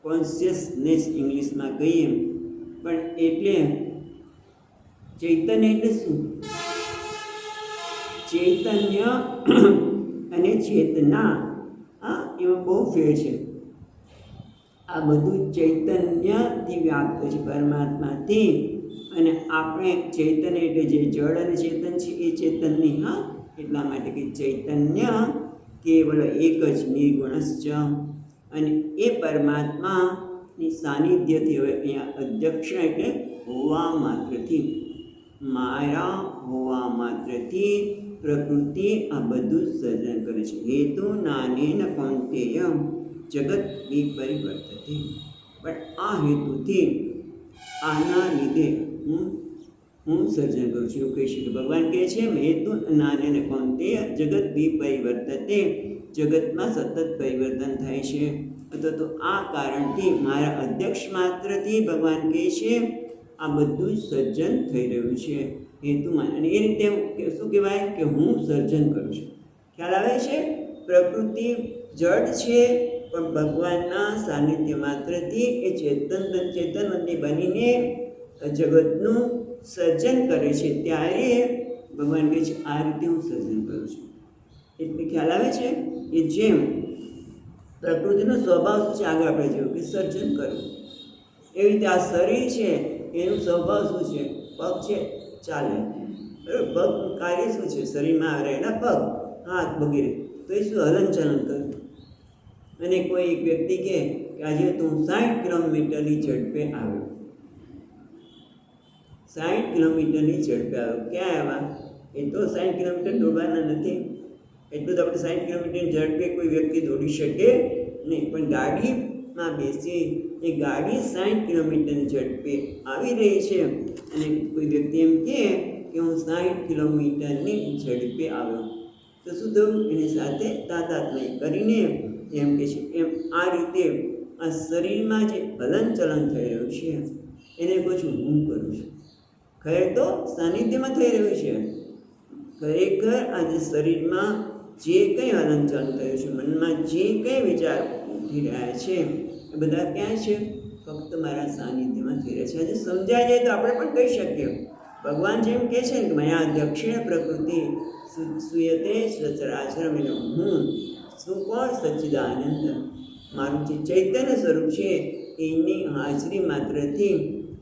કોન્શિયસનેસ ઇંગ્લિશમાં કહીએ. પણ એટલે ચૈતન્ય એટલે શું? ચૈતન્ય અને ચેતના, હા, એમાં બહુ ફેર છે. આ બધું ચૈતન્યથી વ્યાપ્ત છે, પરમાત્માથી. અને આપણે ચૈતન્ય એટલે જે જળ અને ચેતન છે એ ચેતન નહીં, હા. એટલા માટે કે ચૈતન્ય કેવલ એક જ નિર્ગુણશ્ચ, અને એ પરમાત્માની સાનિધ્યથી, હવે અહીંયા અધ્યક્ષ એટલે હોવા માત્રથી, મારા હોવા માત્રથી પ્રકૃતિ આ બધું સર્જન કરે છે. હેતુ નાનેન કૌંતેય જગત વિપરિવર્તતે. પણ આ હેતુથી, આના લીધે હું સર્જન કરું છું એવું કહી શકું. ભગવાન કહે છે હેતુ નાનેન કૌંતેય જગત વિપરિવર્તતે, જગતમાં સતત પરિવર્તન થાય છે. અથવા તો આ કારણથી, મારા અધ્યક્ષ માત્રથી ભગવાન કહે છે આ બધું જ સર્જન થઈ રહ્યું છે હેતુમાં. અને એ રીતે શું કહેવાય કે હું સર્જન કરું છું. ખ્યાલ આવે છે? પ્રકૃતિ જડ છે, પણ ભગવાનના સાનિધ્ય માત્રથી એ ચેતનથી બનીને જગતનું સર્જન કરે છે. ત્યારે ભગવાન કહે છે આ રીતે હું સર્જન કરું છું. એટલે ખ્યાલ આવે છે કે જેમ પ્રકૃતિનો સ્વભાવ શું છે, આગળ આપણે જોયું કે સર્જન કરવું, એવી રીતે આ શરીર છે એનું સ્વભાવ શું છે, પગ છે ચાલે, બરાબર. પગનું કાર્ય શું છે, શરીરમાં રહેલા પગ, હાથ વગેરે, તો એ શું હલનચલન કરવું. અને કોઈ એક વ્યક્તિ કહે કે આજે તું 60 કિલોમીટરની ઝડપે આવ્યો, 60 કિલોમીટરની ઝડપે આવ્યો. ક્યાં આવ્યા? એ તો 60 કિલોમીટર દોડવાના નથી. એટલું તો આપણે 60 કિલોમીટરની ઝડપે કોઈ વ્યક્તિ દોડી શકે નહીં. પણ ગાડીમાં બેસી એ ગાડી 60 કિલોમીટરની ઝડપે આવી રહી છે, અને કોઈ વ્યક્તિ એમ કહે કે હું 60 કિલોમીટરની ઝડપે આવ્યો, તો શું થયું? એની સાથે તાદાત્મ્ય કરીને એમ કે છે એમ આ રીતે આ શરીરમાં જે હલનચલન થઈ રહ્યું છે એને પાછું હું કરું છું. ખરેખર તો સાનિધ્યમાં થઈ રહ્યું છે. ખરેખર આજે શરીરમાં જે કંઈ હલનચલન થયું છે, મનમાં જે કંઈ વિચાર ઉઠી રહ્યા છે એ બધા ક્યાં છે? ફક્ત મારા સાનિધ્યમાં થઈ રહ્યા છે. આજે સમજાય જાય તો આપણે પણ કહી શકીએ. ભગવાન જેમ કહે છે ને કે મયા દક્ષિણ પ્રકૃતિ સુયતે સચરાચરમ, હું શું કોણ? સચ્ચિદાનંદ. મારું જે ચૈતન્ય સ્વરૂપ છે એની હાજરી માત્રથી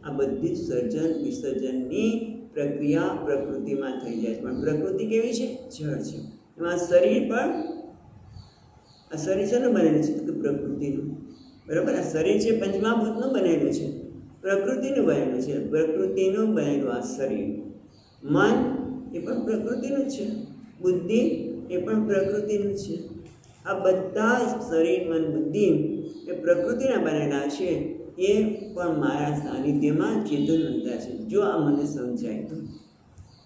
આ બધી સર્જન વિસર્જનની પ્રક્રિયા પ્રકૃતિમાં થઈ જાય છે. પણ પ્રકૃતિ કેવી છે? જળ છે. એમાં શરીર પણ, આ શરીર શેનું બનેલું છે? તો પ્રકૃતિનું, બરાબર. આ શરીર છે પંચમહાભૂતનું બનેલું છે, પ્રકૃતિનું બનેલું છે. પ્રકૃતિનું બનેલું આ શરીર. મન એ પણ પ્રકૃતિનું છે, બુદ્ધિ એ પણ પ્રકૃતિનું છે. આ બધા શરીર, મન, બુદ્ધિ એ પ્રકૃતિના બનેલા છે. એ પણ મારા સાનિધ્યમાં ચેતનવંતા છે. જો આ મને સમજાય તો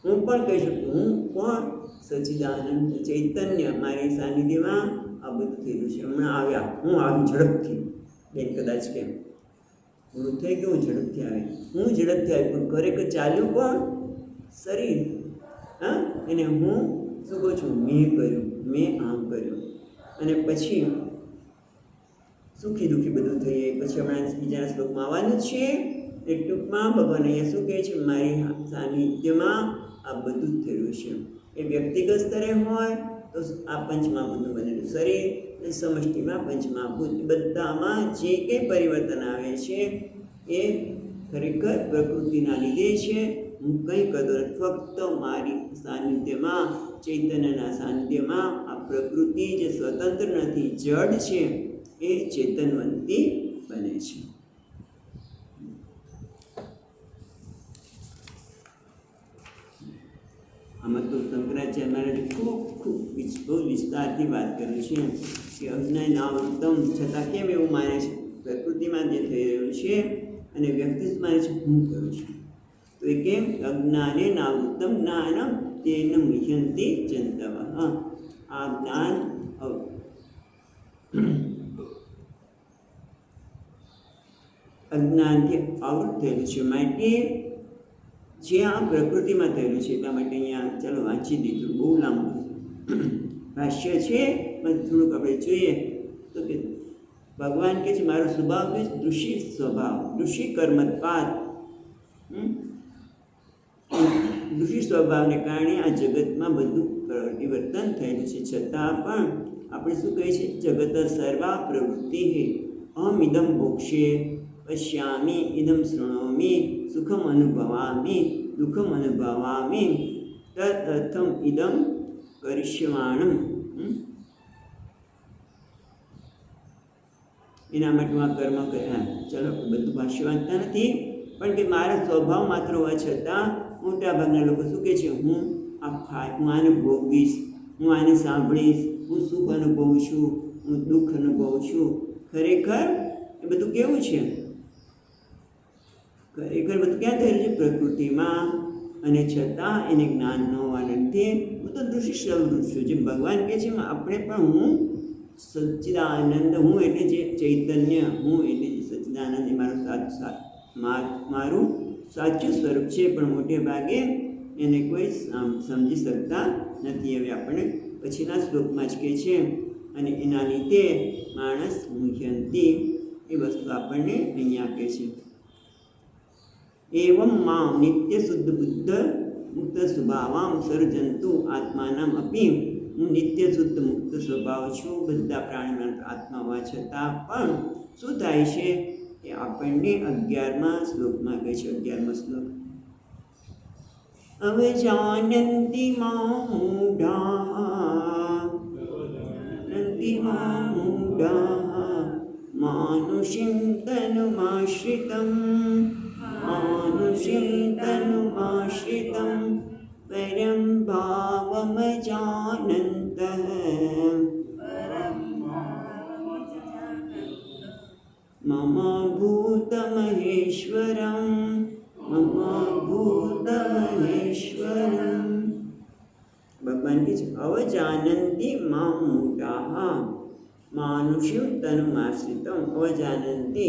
હું પણ કહી શકું હું કોણ? સચ્ચિદાનંદ ચૈતન્ય મારી સાનિધ્યમાં આ બધું થયેલું છે. હમણાં આવ્યા, હું આવી ઝડપથી, બેન કદાચ કેમ પૂરું થઈ ગયું, ઝડપથી આવે, હું ઝડપથી આવી, પણ ખરેખર ચાલ્યું કોણ? શરીર. હા, એને હું શું કહું છું? મેં કર્યું, મેં આમ કર્યું. અને પછી સુખી દુઃખી બધું થઈએ. પછી હમણાં બીજાના શ્લોકમાં આવવાનું છે. એ ટૂંકમાં ભગવાન અહીંયા શું કહે છે? મારી સાનિધ્યમાં આ બધું જ થયું છે. એ વ્યક્તિગત સ્તરે હોય તો આ પંચમહાભૂતનું બનેલું શરીર, અને સમષ્ટિમાં પંચમહાભૂત, બધામાં જે કંઈ પરિવર્તન આવે છે એ ખરેખર પ્રકૃતિના લીધે છે. હું કંઈ કરતો નથી, ફક્ત મારી સાનિધ્યમાં, ચૈતન્યના સાનિધ્યમાં આ પ્રકૃતિ જે સ્વતંત્ર નથી, જડ છે, એ ચેતનવંતી બને છે. આમાં તો શંકરાચાર્ય મહારાજે ખૂબ બહુ વિસ્તારથી વાત કરી છે કે અજ્ઞાન નાવૃત્તમ છતાં કેમ એવું માને છે? પ્રકૃતિમાં જે થઈ રહ્યું છે અને વ્યક્તિ માને છે હું કરું છું. તો એ કેમ? અજ્ઞાને નાવૃત્તમ જ્ઞાનમ તેન મુહ્યંતિ જંતવ. આ જ્ઞાન અજ્ઞાનથી આવૃત થયેલું છે. માટે જે આ પ્રકૃતિમાં થયેલું છે એટલા માટે અહીંયા ચાલો વાંચી દીધું, બહુ લાંબુ ભાષ્ય છે, પણ થોડુંક આપણે જોઈએ તો કે ભગવાન કહે છે મારો સ્વભાવ કે દૃષિ સ્વભાવ, દૃષિ કર્મત્પાત. દૃષિ સ્વભાવને કારણે આ જગતમાં બધું પરિવર્તન થયેલું છે. છતાં પણ આપણે શું કહીએ છીએ? જગત સર્વા પ્રવૃત્તિ હે અહમ ઇદમ ભોક્ષે પશ્યામી ઇદમ શૃણોમી સુખમ અનુભવામી દુઃખમ અનુભવામી તદર્થમ ઇદમ કરિષ્યમાણમ. એના માટે હું આ કર્મ કર્યા. ચલો બધું ભાષ્ય વાંચતા નથી, પણ કે મારા સ્વભાવ માત્ર હોવા છતાં મોટાભાગના લોકો શું કહે છે, હું આને ભોગવીશ, હું આને સાંભળીશ, હું સુખ અનુભવું છું, હું દુઃખ અનુભવું છું. ખરેખર એ બધું કેવું છે? ખરેખર બધું ક્યાં થયેલું છે? પ્રકૃતિમાં. અને છતાં એને જ્ઞાન ન હોવાથી હું તો દૃશ્ય સ્વરૂપ છું. જે ભગવાન કહે છે આપણે પણ હું સચ્ચિદાનંદ, હું એટલે જે ચૈતન્ય, હું એટલે જે સચ્ચિદાનંદ એ મારું સાચું સ્વરૂપ છે. પણ મોટે ભાગે એને કોઈ સમજી શકતા નથી. હવે આપણે પછીના શ્લોકમાં જ કહે છે, અને એના લીધે માણસ મુહ્યંતી એ વસ્તુ આપણને અહીંયા કહે છે. એવમ મામ નિત્ય શુદ્ધ બુદ્ધ મુક્ત સ્વભાવામ સર્જંતુ આત્માનામ અપી. હું નિત્ય શુદ્ધ મુક્ત સ્વભાવ છું, બધા પ્રાણીના આત્મા હોવા છતાં પણ શું થાય છે એ આપણને 11મા શ્લોકમાં કહે છે. 11મો શ્લોક. અવજાનંતિ માં મૂઢા માનુષીં તનુમાશ્રિતં પરમ ભાવમજાનन्तઃ મમ ભૂતમહેશ્વરં ભગવાન કહે છે અવજાનંતિ માં મૂઢાઃ માનુષીં તનુમાશ્રિતં. અવજાનંતિ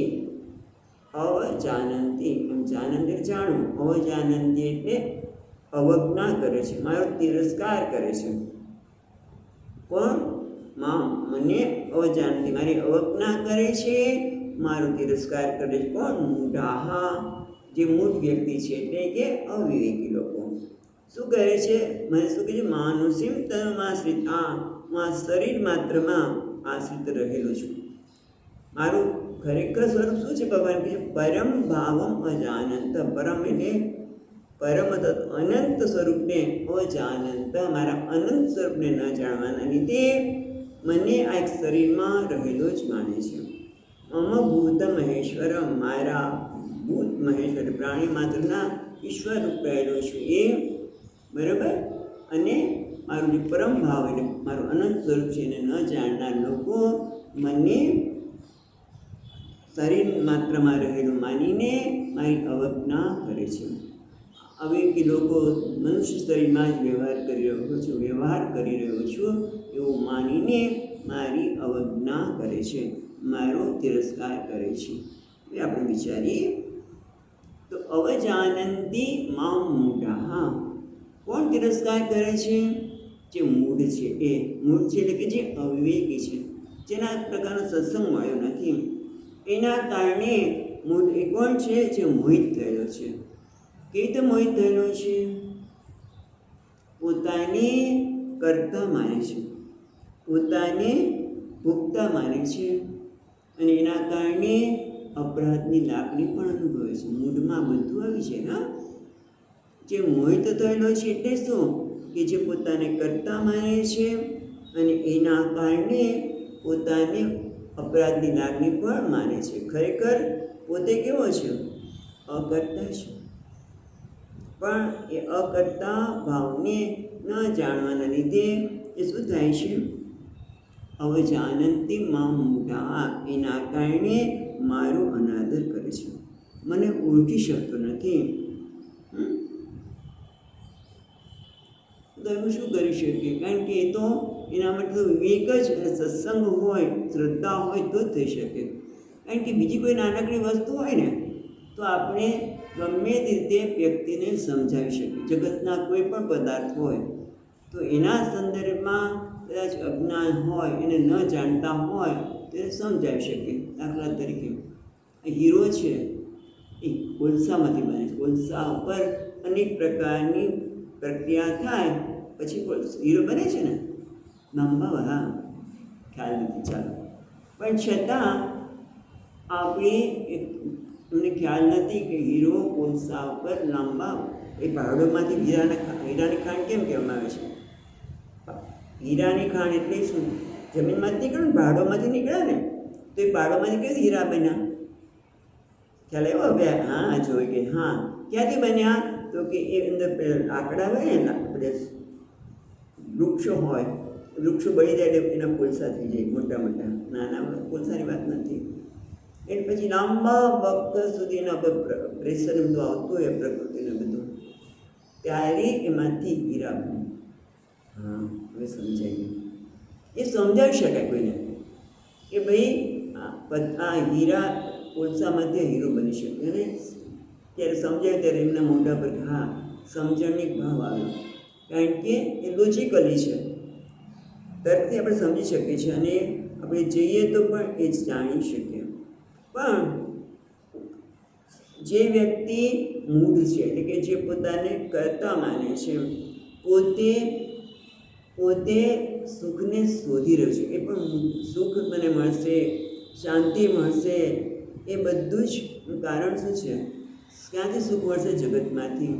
એમ જાનંતિ જાણવું, અવજાનંતિ એટલે અવજ્ઞા કરે છે, મારો તિરસ્કાર કરે છે. કોણ? મને અવજાનંતિ, મારી અવજ્ઞા કરે છે, મારો તિરસ્કાર કરે છે. કોણ? મૂઢાઃ, જે મૂઢ વ્યક્તિ છે, એટલે કે અવિવેકી લોકો. શું કરે છે? મને શું કહે છે? માનુષીં તનુમાશ્રિત. હું આ શરીર માત્રમાં આશ્રિત રહેલો છું. મારું ખરેખર સ્વરૂપ શું છે? ભગવાન કહે છે પરમ ભાવમ અજાનંત. પરમ એટલે પરમ અનંત સ્વરૂપને અજાનંત, મારા અનંત સ્વરૂપને ન જાણવાના લીધે મને આ એક શરીરમાં રહેલો જ માને છે. મમ ભૂત મહેશ્વરમ, મારા ભૂત મહેશ્વર પ્રાણી માત્રના ઈશ્વર રૂપ રહેલો છું એ. બરાબર? અને મારું જે પરમ ભાવ એટલે મારું અનંત સ્વરૂપ છે એને ન જાણનાર લોકો મને શરીર માત્રમાં રહેલું માનીને મારી અવજ્ઞા કરે છે. હવે કે લોકો મનુષ્ય શરીરમાં જ વ્યવહાર કરી રહ્યો છું એવું માનીને મારી અવજ્ઞા કરે છે, મારો તિરસ્કાર કરે છે. એ આપણે વિચારીએ તો અવજાનંતિ માં મૂઢાઃ. કોણ તિરસ્કાર કરે છે? જે મૂઢ છે એ. મૂઢ છે એટલે કે જે અવિવેકી છે, જેના પ્રકારનો સત્સંગ મળ્યો નથી. એના કારણે મૂઢ એ કોણ છે? જે મોહિત થયેલો છે. કેવી રીતે મોહિત થયેલો છે? પોતાને કર્તા માને છે, પોતાને ભોગતા માને છે, અને એના કારણે અપરાધની લાગણી પણ અનુભવે છે. મૂઢમાં બધું આવી છે. હા, જે મોહિત થયેલો છે એટલે શું? કે જે પોતાને કર્તા માને છે અને એના કારણે પોતાને અપરાધની લાગણી પણ માને છે. ખરેખર પોતે કેવો છે? અકર્તા છે. પણ એ અકર્તા ભાવને ન જાણવાના લીધે એ શું થાય છે? અવજાનંતિ માં મૂઢાઃ. એના કારણે મારો અનાદર કરે છે, મને ઓળખી શકતો નથી. તો એનું શું કરી શકીએ? કારણ કે એ તો એના માટે તો વિવેક જ અને સત્સંગ હોય, શ્રદ્ધા હોય તો જ થઈ શકે. કારણ કે બીજી કોઈ નાનકડી વસ્તુ હોય ને તો આપણે ગમે તે રીતે વ્યક્તિને સમજાવી શકીએ. જગતના કોઈ પણ પદાર્થ હોય તો એના સંદર્ભમાં કદાચ અજ્ઞાન હોય, એને ન જાણતા હોય તો એને સમજાવી શકીએ. દાખલા તરીકે હીરો છે એ કોલસામાંથી બને છે. કોલસા ઉપર અનેક પ્રકારની પ્રક્રિયા થાય પછી હીરો બને છે ને. નાંબા, હા, ખ્યાલ નથી, ચાલો. પણ છતાં આપણે તમને ખ્યાલ નથી કે હીરો કોલસા ઉપર લાંબા એ પહાડોમાંથી હીરાની ખાણ કેમ કહેવામાં આવે છે? હીરાની ખાણ એટલે શું? જમીનમાંથી નીકળે ને, પહાડોમાંથી નીકળે ને, તો એ પહાડોમાંથી કેવી હીરા બન્યા? ખ્યાલ આવ્યો હવે? હા, જોઈ કે હા, ક્યાંથી બન્યા? તો કે એ અંદર લાકડા હોય ને, આપણે વૃક્ષો હોય, વૃક્ષો બળી જાય એટલે એના કોલસા થઈ જાય, મોટા મોટા. નાના કોલસાની વાત નથી. એટલે પછી લાંબા વખત સુધી એના પર પ્રેશર બધું આવતું હોય પ્રકૃતિને બધું, ત્યારે એમાંથી હીરા બને. હા, હવે સમજાય ગયું. એ સમજાવી શકાય કોઈને કે ભાઈ આ હીરા કોલસામાંથી હીરો બની શકે. અને ત્યારે સમજાય ત્યારે એમના મોઢા પર હા સમજણની ભાવ આવ્યો, કારણ કે એ લોજિકલી છે, તર્કથી આપણે સમજી શકીએ છીએ અને આપણે જઈએ તો પણ એ જ જાણી શકીએ. પણ જે વ્યક્તિ મૂળ છે, એટલે કે જે પોતાને કરતા માને છે, પોતે સુખને શોધી રહ્યો છે, એ પણ સુખ મને મળશે, શાંતિ મળશે, એ બધું જ કારણ શું છે? ક્યાંથી સુખ મળશે? જગતમાંથી.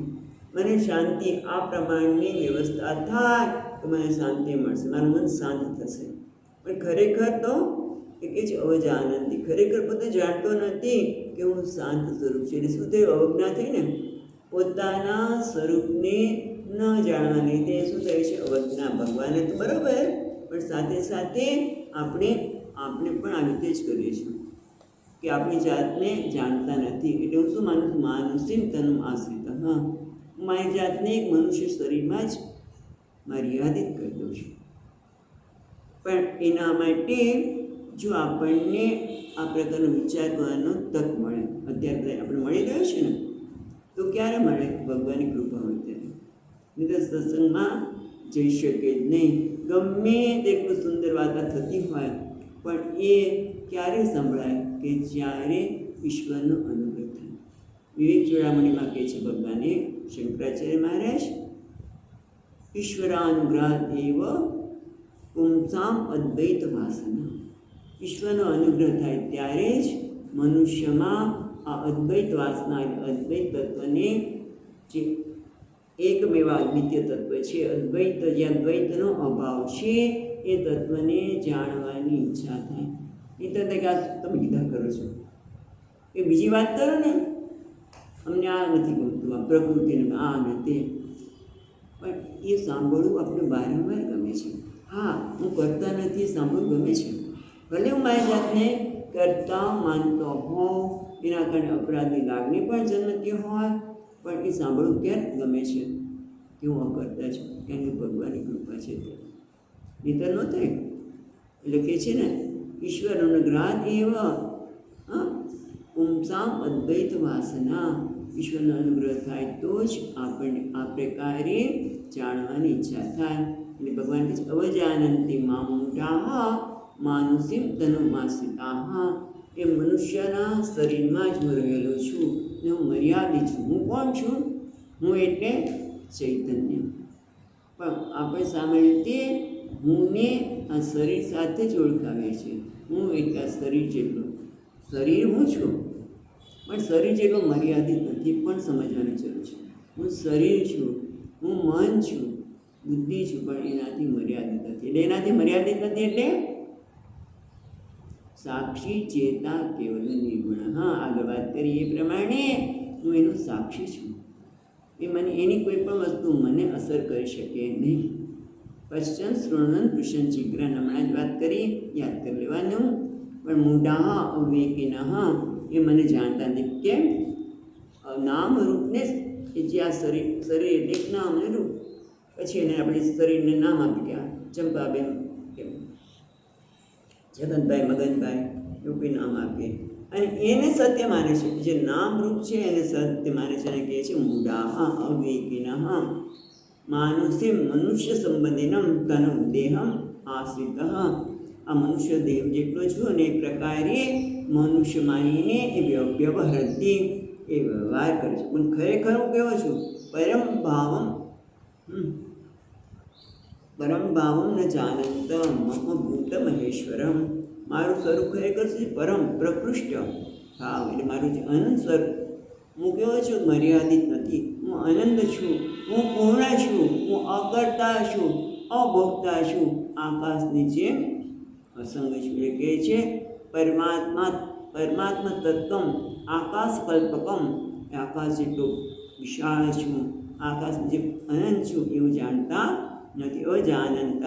મને શાંતિ, આ પ્રમાણની વ્યવસ્થા થાય તો મને શાંતિ મળશે, મારું મન શાંત થશે. પણ ખરેખર તો એ કે છે અવજાનંતી, ખરેખર પોતે જાણતો નથી કે હું શાંત સ્વરૂપ છું. એટલે શું થયું? અવજ્ઞા થઈ ને, પોતાના સ્વરૂપને ન જાણવા લીધે શું થાય છે? અવજ્ઞા. ભગવાને તો બરાબર, પણ સાથે સાથે આપણે પણ આવી રીતે જ કરીએ છીએ કે આપણી જાતને જાણતા નથી. એટલે હું શું માનું છું? માનુષિમ તનુ આશ્રિત. હા, હું મારી જાતને એક મનુષ્ય શરીરમાં જ મર્યાદિત કરી દઉં છું. પણ એના માટે જો આપણને આ પ્રકારનો વિચાર કરવાનો તક મળે, અત્યારે આપણે મળી રહ્યો છે ને, તો ક્યારે મળે? ભગવાનની કૃપા હોય ત્યારે. નહીં તો સત્સંગમાં જઈ શકે જ નહીં. ગમે તેટલું સુંદર વાર્તા થતી હોય પણ એ ક્યારે સંભળાય? કે જ્યારે ઈશ્વરનો અનુગ્રહ થાય. વિવેક ચૂડામણીમાં કહે છે ભગવાને, શંકરાચાર્ય મહારાજ, ઈશ્વરાનુગ્રહાદ એવ પુંસામ અદ્વૈત વાસના. ઈશ્વરનો અનુગ્રહ થાય ત્યારે જ મનુષ્યમાં આ અદ્વૈત વાસના, અદ્વૈત તત્વને, જે એકમેવા અદ્વિતીય તત્વ છે, અદ્વૈત, જ્યાં દ્વૈતનો અભાવ છે, એ તત્વને જાણવાની ઈચ્છા થાય. એ તો કે આ તમે કીધા કરો છો એ બીજી વાત કરો ને, અમને આ નથી ગમતું, આ પ્રકૃતિને આ ને તે, પણ એ સાંભળવું આપણે વારંવાર ગમે છે. હા, હું કરતા નથી, સાંભળવું ગમે છે. ભલે હું મારી જાતને કરતા માનતો હોઉં, એના કારણે અપરાધની લાગણી પણ જન્મતી હોય, પણ એ સાંભળવું ક્યારે ગમે છે કે હું અકર્તા છું, કારણ કે ભગવાનની કૃપા છે. નહીતર ન થાય. એટલે કે છે ને, ઈશ્વર અનુગ્રહાદ એવ પુંસામ અદ્વૈત વાસના. ઈશ્વરનો અનુગ્રહ થાય તો જ આપણને આ પ્રકારે જાણવાની ઈચ્છા થાય. એટલે ભગવાન કહે છે અવજાનંતી મામૂઢાઃ માનુષીમ તનુમાશ્રિતાઃ. એ મનુષ્યના શરીરમાં જ હું રહેલો છું ને હું મર્યાદિત છું. હું કોણ છું? હું એટલે ચૈતન્ય. પણ આપણે સામાન્ય રીતે હુંને આ શરીર સાથે જ ઓળખાવીએ છીએ. હું એટલે શરીર જેટલું. શરીર હું છું, પણ શરીર જેટલું મર્યાદિત નથી, પણ સમજવાની જરૂર છે. હું શરીર છું, હું મન છું, બુદ્ધિ છું, પણ એનાથી મર્યાદિત નથી. એટલે એનાથી મર્યાદિત નથી એટલે સાક્ષી ચેતા કેવલ નિર્ગુણ. હા, આગળ વાત કરી એ પ્રમાણે હું એનું સાક્ષી છું. એ મને એની કોઈ પણ વસ્તુ મને અસર કરી શકે નહીં. પશ્ચન શૃણન કૃષ્ણ ચિગ્રન, હમણાં જ વાત કરી, યાદ કરી લેવાનું. પણ મૂઢા અવિવેકિનઃ, એ મને જાણતા નથી. કેમ? નામ રૂપને, કે જે આ શરીર એટલે એક નામ ને રૂપ, પછી એને આપણે શરીરને નામ આપી ગયા, ચંપાબેન, જગનભાઈ, મગનભાઈ, એવું કંઈ નામ આપીએ અને એને સત્ય માને છે. જે નામ રૂપ છે એને સત્ય માને છે અને કહે છે મૂઢા અવિવેકિનઃ માનુષી મનુષ્ય સંબંધિનમ તનુ દેહમ આશ્રિત. આ મનુષ્ય દેહ જેટલો છું અને એ પ્રકારે મનુષ્ય માનીને એ વ્યવહારથી એ વ્યવહાર કરે છે. પણ ખરેખર હું કેવો છું? પરમ ભાવમ ન જાનંત મમ ભૂત મહેશ્વરમ. મારું સ્વરૂપ ખરેખર છે પરમ પ્રકૃષ્ટ ભાવ, એટલે મારું જે અનંત સ્વરૂપ, હું કેવો છું મર્યાદિત નથી, હું અનંત છું, હું પૂર્ણ છું, હું અકર્તા છું, અભોગતા છું, આકાશની જેમ અસંગ છું. એટલે કહે છે પરમાત્મા તત્વમ આકાશ કલ્પકમ, આકાશ જેટલું વિશાળ છું, આકાશની જેમ અનંત છું એવું જાણતા નથી. અજાનંત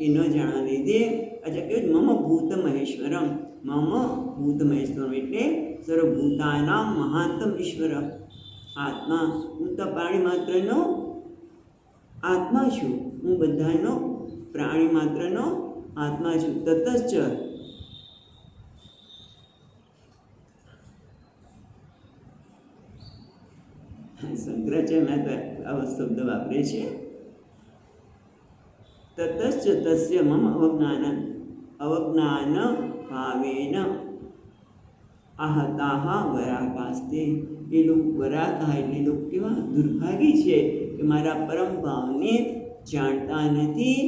એ ન જાણવા લીધે અચ્છા કહ્યું મમ ભૂત મહેશ્વરમ, મમ ભૂત મહેશ્વરમ એટલે સર્વભૂતાનામ મહાંતમ ઈશ્વર, આત્મા, હું તો પ્રાણી માત્રનો આત્મા છું, હું બધાનો પ્રાણી માત્રનો આત્મા છું. તતશ્ચ શંકરાચાર્ય આવો શબ્દ વાપરે છે. તતશ્ચ તસ્ય મમ અવજ્ઞાન ભાવેન आहताः वराकास्ते, એ લોકો વરાકા એટલે લોકો કેવા દુર્ભાગી છે કે મારા પરમ ભાવને જાણતા નથી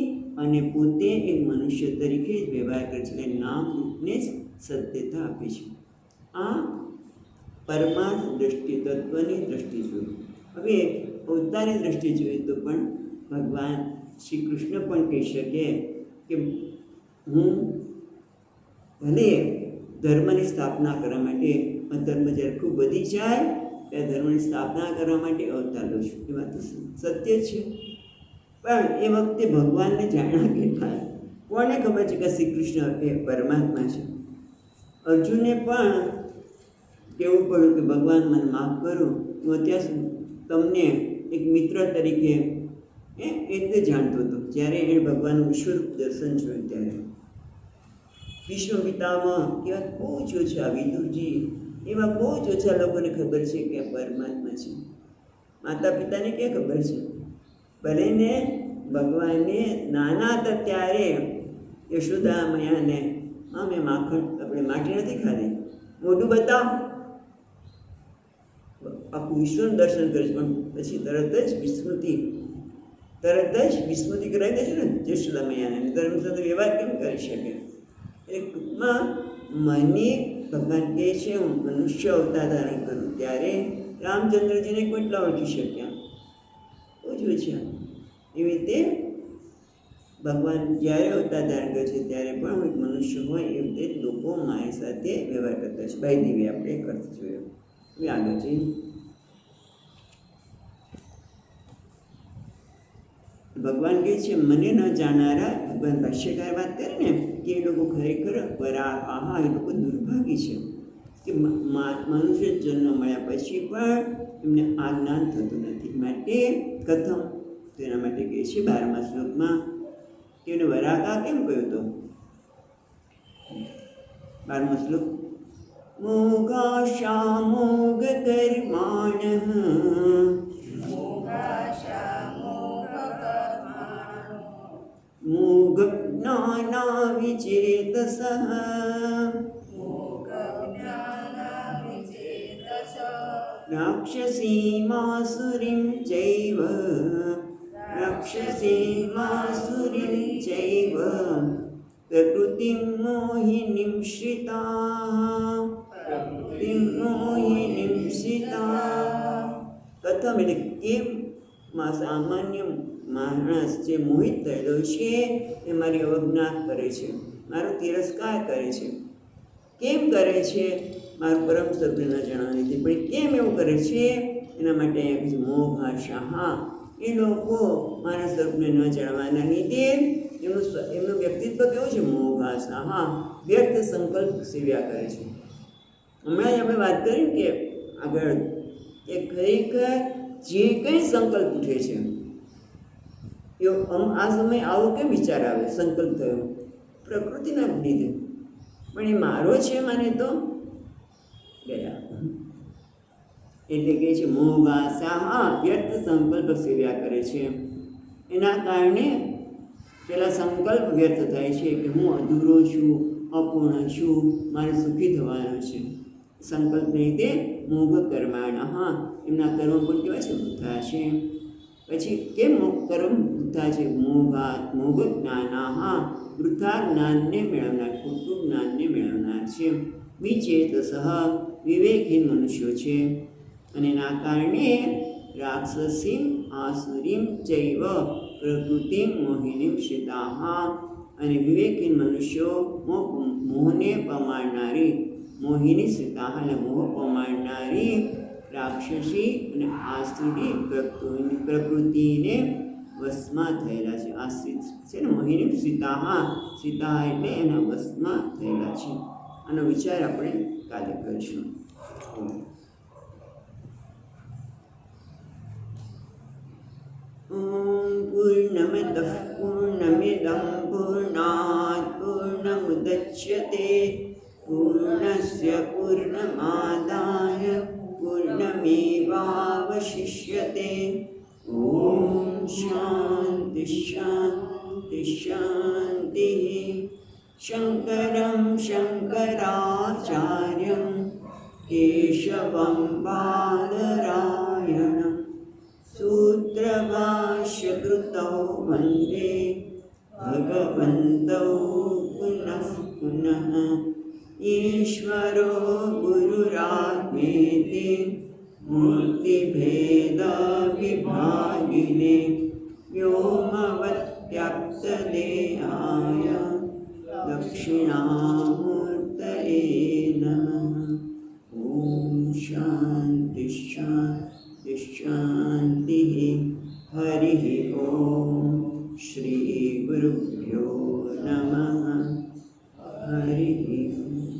અને પોતે એક મનુષ્ય તરીકે જ વ્યવહાર કરે છે, એટલે નામ રૂપને જ સત્યતા આપે છે. આ પરમાર્થ દ્રષ્ટિ, તત્વની દ્રષ્ટિ જોઈએ. હવે અવતારની દ્રષ્ટિ જોઈએ તો પણ ભગવાન શ્રી કૃષ્ણ પણ કહી શકે કે હું ભલે ધર્મની સ્થાપના કરવા માટે, ધર્મ જ્યારે ખૂબ વધી જાય ત્યારે ધર્મની સ્થાપના કરવા માટે અવતાર લઉં છું, એ વાત સત્ય છે. પણ એ વખતે ભગવાનને જાણ્યા કેટલા, કોને ખબર છે કે શ્રી કૃષ્ણ એ પરમાત્મા છે. અર્જુને પણ કહેવું પડ્યું કે ભગવાન મને માફ કરો, હું અત્યાર સુધી તમને એક મિત્ર તરીકે એટલે જાણતો હતો. જ્યારે એણે ભગવાનનું વિશ્વ દર્શન જોયું ત્યારે વિશ્વ પિતામાં કેવા બહુ જ ઓછા, વિદુરજી એવા બહુ જ ઓછા લોકોને ખબર છે કે પરમાત્મા છે. માતા પિતાને ક્યાં ખબર છે? ભલે ને ભગવાનને નાના હતા ત્યારે યશોદા મૈયાને મેં માખણ આપણે માટી નથી ખાધી, મોઢું બતાવ, આખું વિશ્વનું દર્શન કરીશ, પણ પછી તરત જ વિસ્મૃતિ કરાવી દે છે ને યશોદા મૈયાને, ધર્મ સાથે વ્યવહાર કેમ કરી શકે? એટલે ટૂંકમાં મને ભગવાન કહે છે હું મનુષ્ય અવતાર ધારણ કરું ત્યારે રામચંદ્રજીને કેટલા ઓળખી શક્યા? ઓછું છે. એવી રીતે ભગવાન જ્યારે અવતાર ધારણ કરે છે ત્યારે પણ હું એક મનુષ્ય હોય એવી રીતે લોકો મારી સાથે વ્યવહાર કરતા છે. બાય દેવી આપણે કરતા જોયો. હવે આગળ જઈએ. ભગવાન કહે છે મને ન જાણનારા, ભગવાન ભાષ્યકાર વાત કરે ને કે એ લોકો ખરેખર વરાહ, એ લોકો દુર્ભાગી છે કે મનુષ્ય જન્મ મળ્યા પછી પણ એમને આ જ્ઞાન થતું નથી. માટે કથમ, તેના માટે કહે છે 12મા શ્લોકમાં કે એને વરાકા કેમ કહ્યું હતો? 12મો શ્લોક મોગાશા મોગ કર્માણ મોગ જ્ઞાના વિચેતસઃ રાક્ષસીમાસુરીં ચૈવ પ્રકૃતિં મોહિનીં શ્રિતા કથમ એટલે કેમ સામાન્ય માણસ જે મોહિત થયેલો છે એ મારી અવજ્ઞા કરે છે, મારો તિરસ્કાર કરે છે. કેમ કરે છે? મારું પરમ સભ્ય ન જણાવી દીધી, પણ કેમ એવું કરે છે? એના માટે અહીંયા કીધું મોહ આશા. એ લોકો મારા સ્વરૂપને ન જાણવાના લીધે એમનું વ્યક્તિત્વ કેવું છે? મોહ આશા, વ્યર્થ સંકલ્પ સેવ્યા કરે છે. હમણાં જ આપણે વાત કરી કે આગળ કે ખરેખર જે કંઈ સંકલ્પ ઉઠે છે આ સમય આવો કેમ વિચાર આવે? સંકલ્પ થયો પ્રકૃતિના લીધે, પણ એ મારો છે મને તો ગયા. એટલે કે છે મોગાસા, વ્યર્થ સંકલ્પ સેવ્યા કરે છે. એના કારણે પેલા સંકલ્પ વ્યર્થ થાય છે કે હું અધૂરો છું, અપૂર્ણ છું, મારે સુખી થવાનું છે. સંકલ્પને લીધે મોગ કર્માણ, એમના કર્મ પણ કેવા છે? વૃથા છે. પછી કેમ કર્મ વૃથા છે? મોગ જ્ઞાના, વૃથા જ્ઞાનને મેળવનાર, ખોટું જ્ઞાનને મેળવનાર છે. વિચેતસઃ વિવેકહીન મનુષ્યો છે, અને એના કારણે રાક્ષસીમ આસુરીમ ચૈવ પ્રકૃતિમ મોહિનીમ શ્રિતાઃ, અને વિવેકહીન મનુષ્યો મોહને પમાડનારી મોહિની શ્રિતાઃ એટલે મોહ પમાડનારી રાક્ષસી અને આસુરી પ્રકૃતિને વશમાં થયેલા છે. આશ્રિત છે ને, મોહિની સીતાહ, સીતા એટલે એના વશમાં થયેલા છે. આનો વિચાર આપણે કાલે કરીશું. પૂર્ણમદઃ પૂર્ણમિદં પૂર્ણાત પૂર્ણમુદચ્યતે પૂર્ણસ્ય પૂર્ણમાદાય પૂર્ણમેવાવશિષ્યતે. ઓમ શાંતિ શાંતિ શાંતિ. શંકરં શંકરાચાર્યં કેશવં બાદરાયણં સૂત્રભાષ્યકૃતૌ વંદે ભગવन्तौ પુનઃ પુનઃ. ઈશ્વરો ગુરુરાત્મેતિ મૂર્તિભેદવિભાગિને વ્યોમવત્યાપ્તદેહાય દક્ષિણામૂર્તયે નમઃ. ઓમ શાંતિ શાંતિ શાંતિ. હરિ ઓમ. શ્રી ગુરુભ્યો નમઃ. હરિ ઓમ.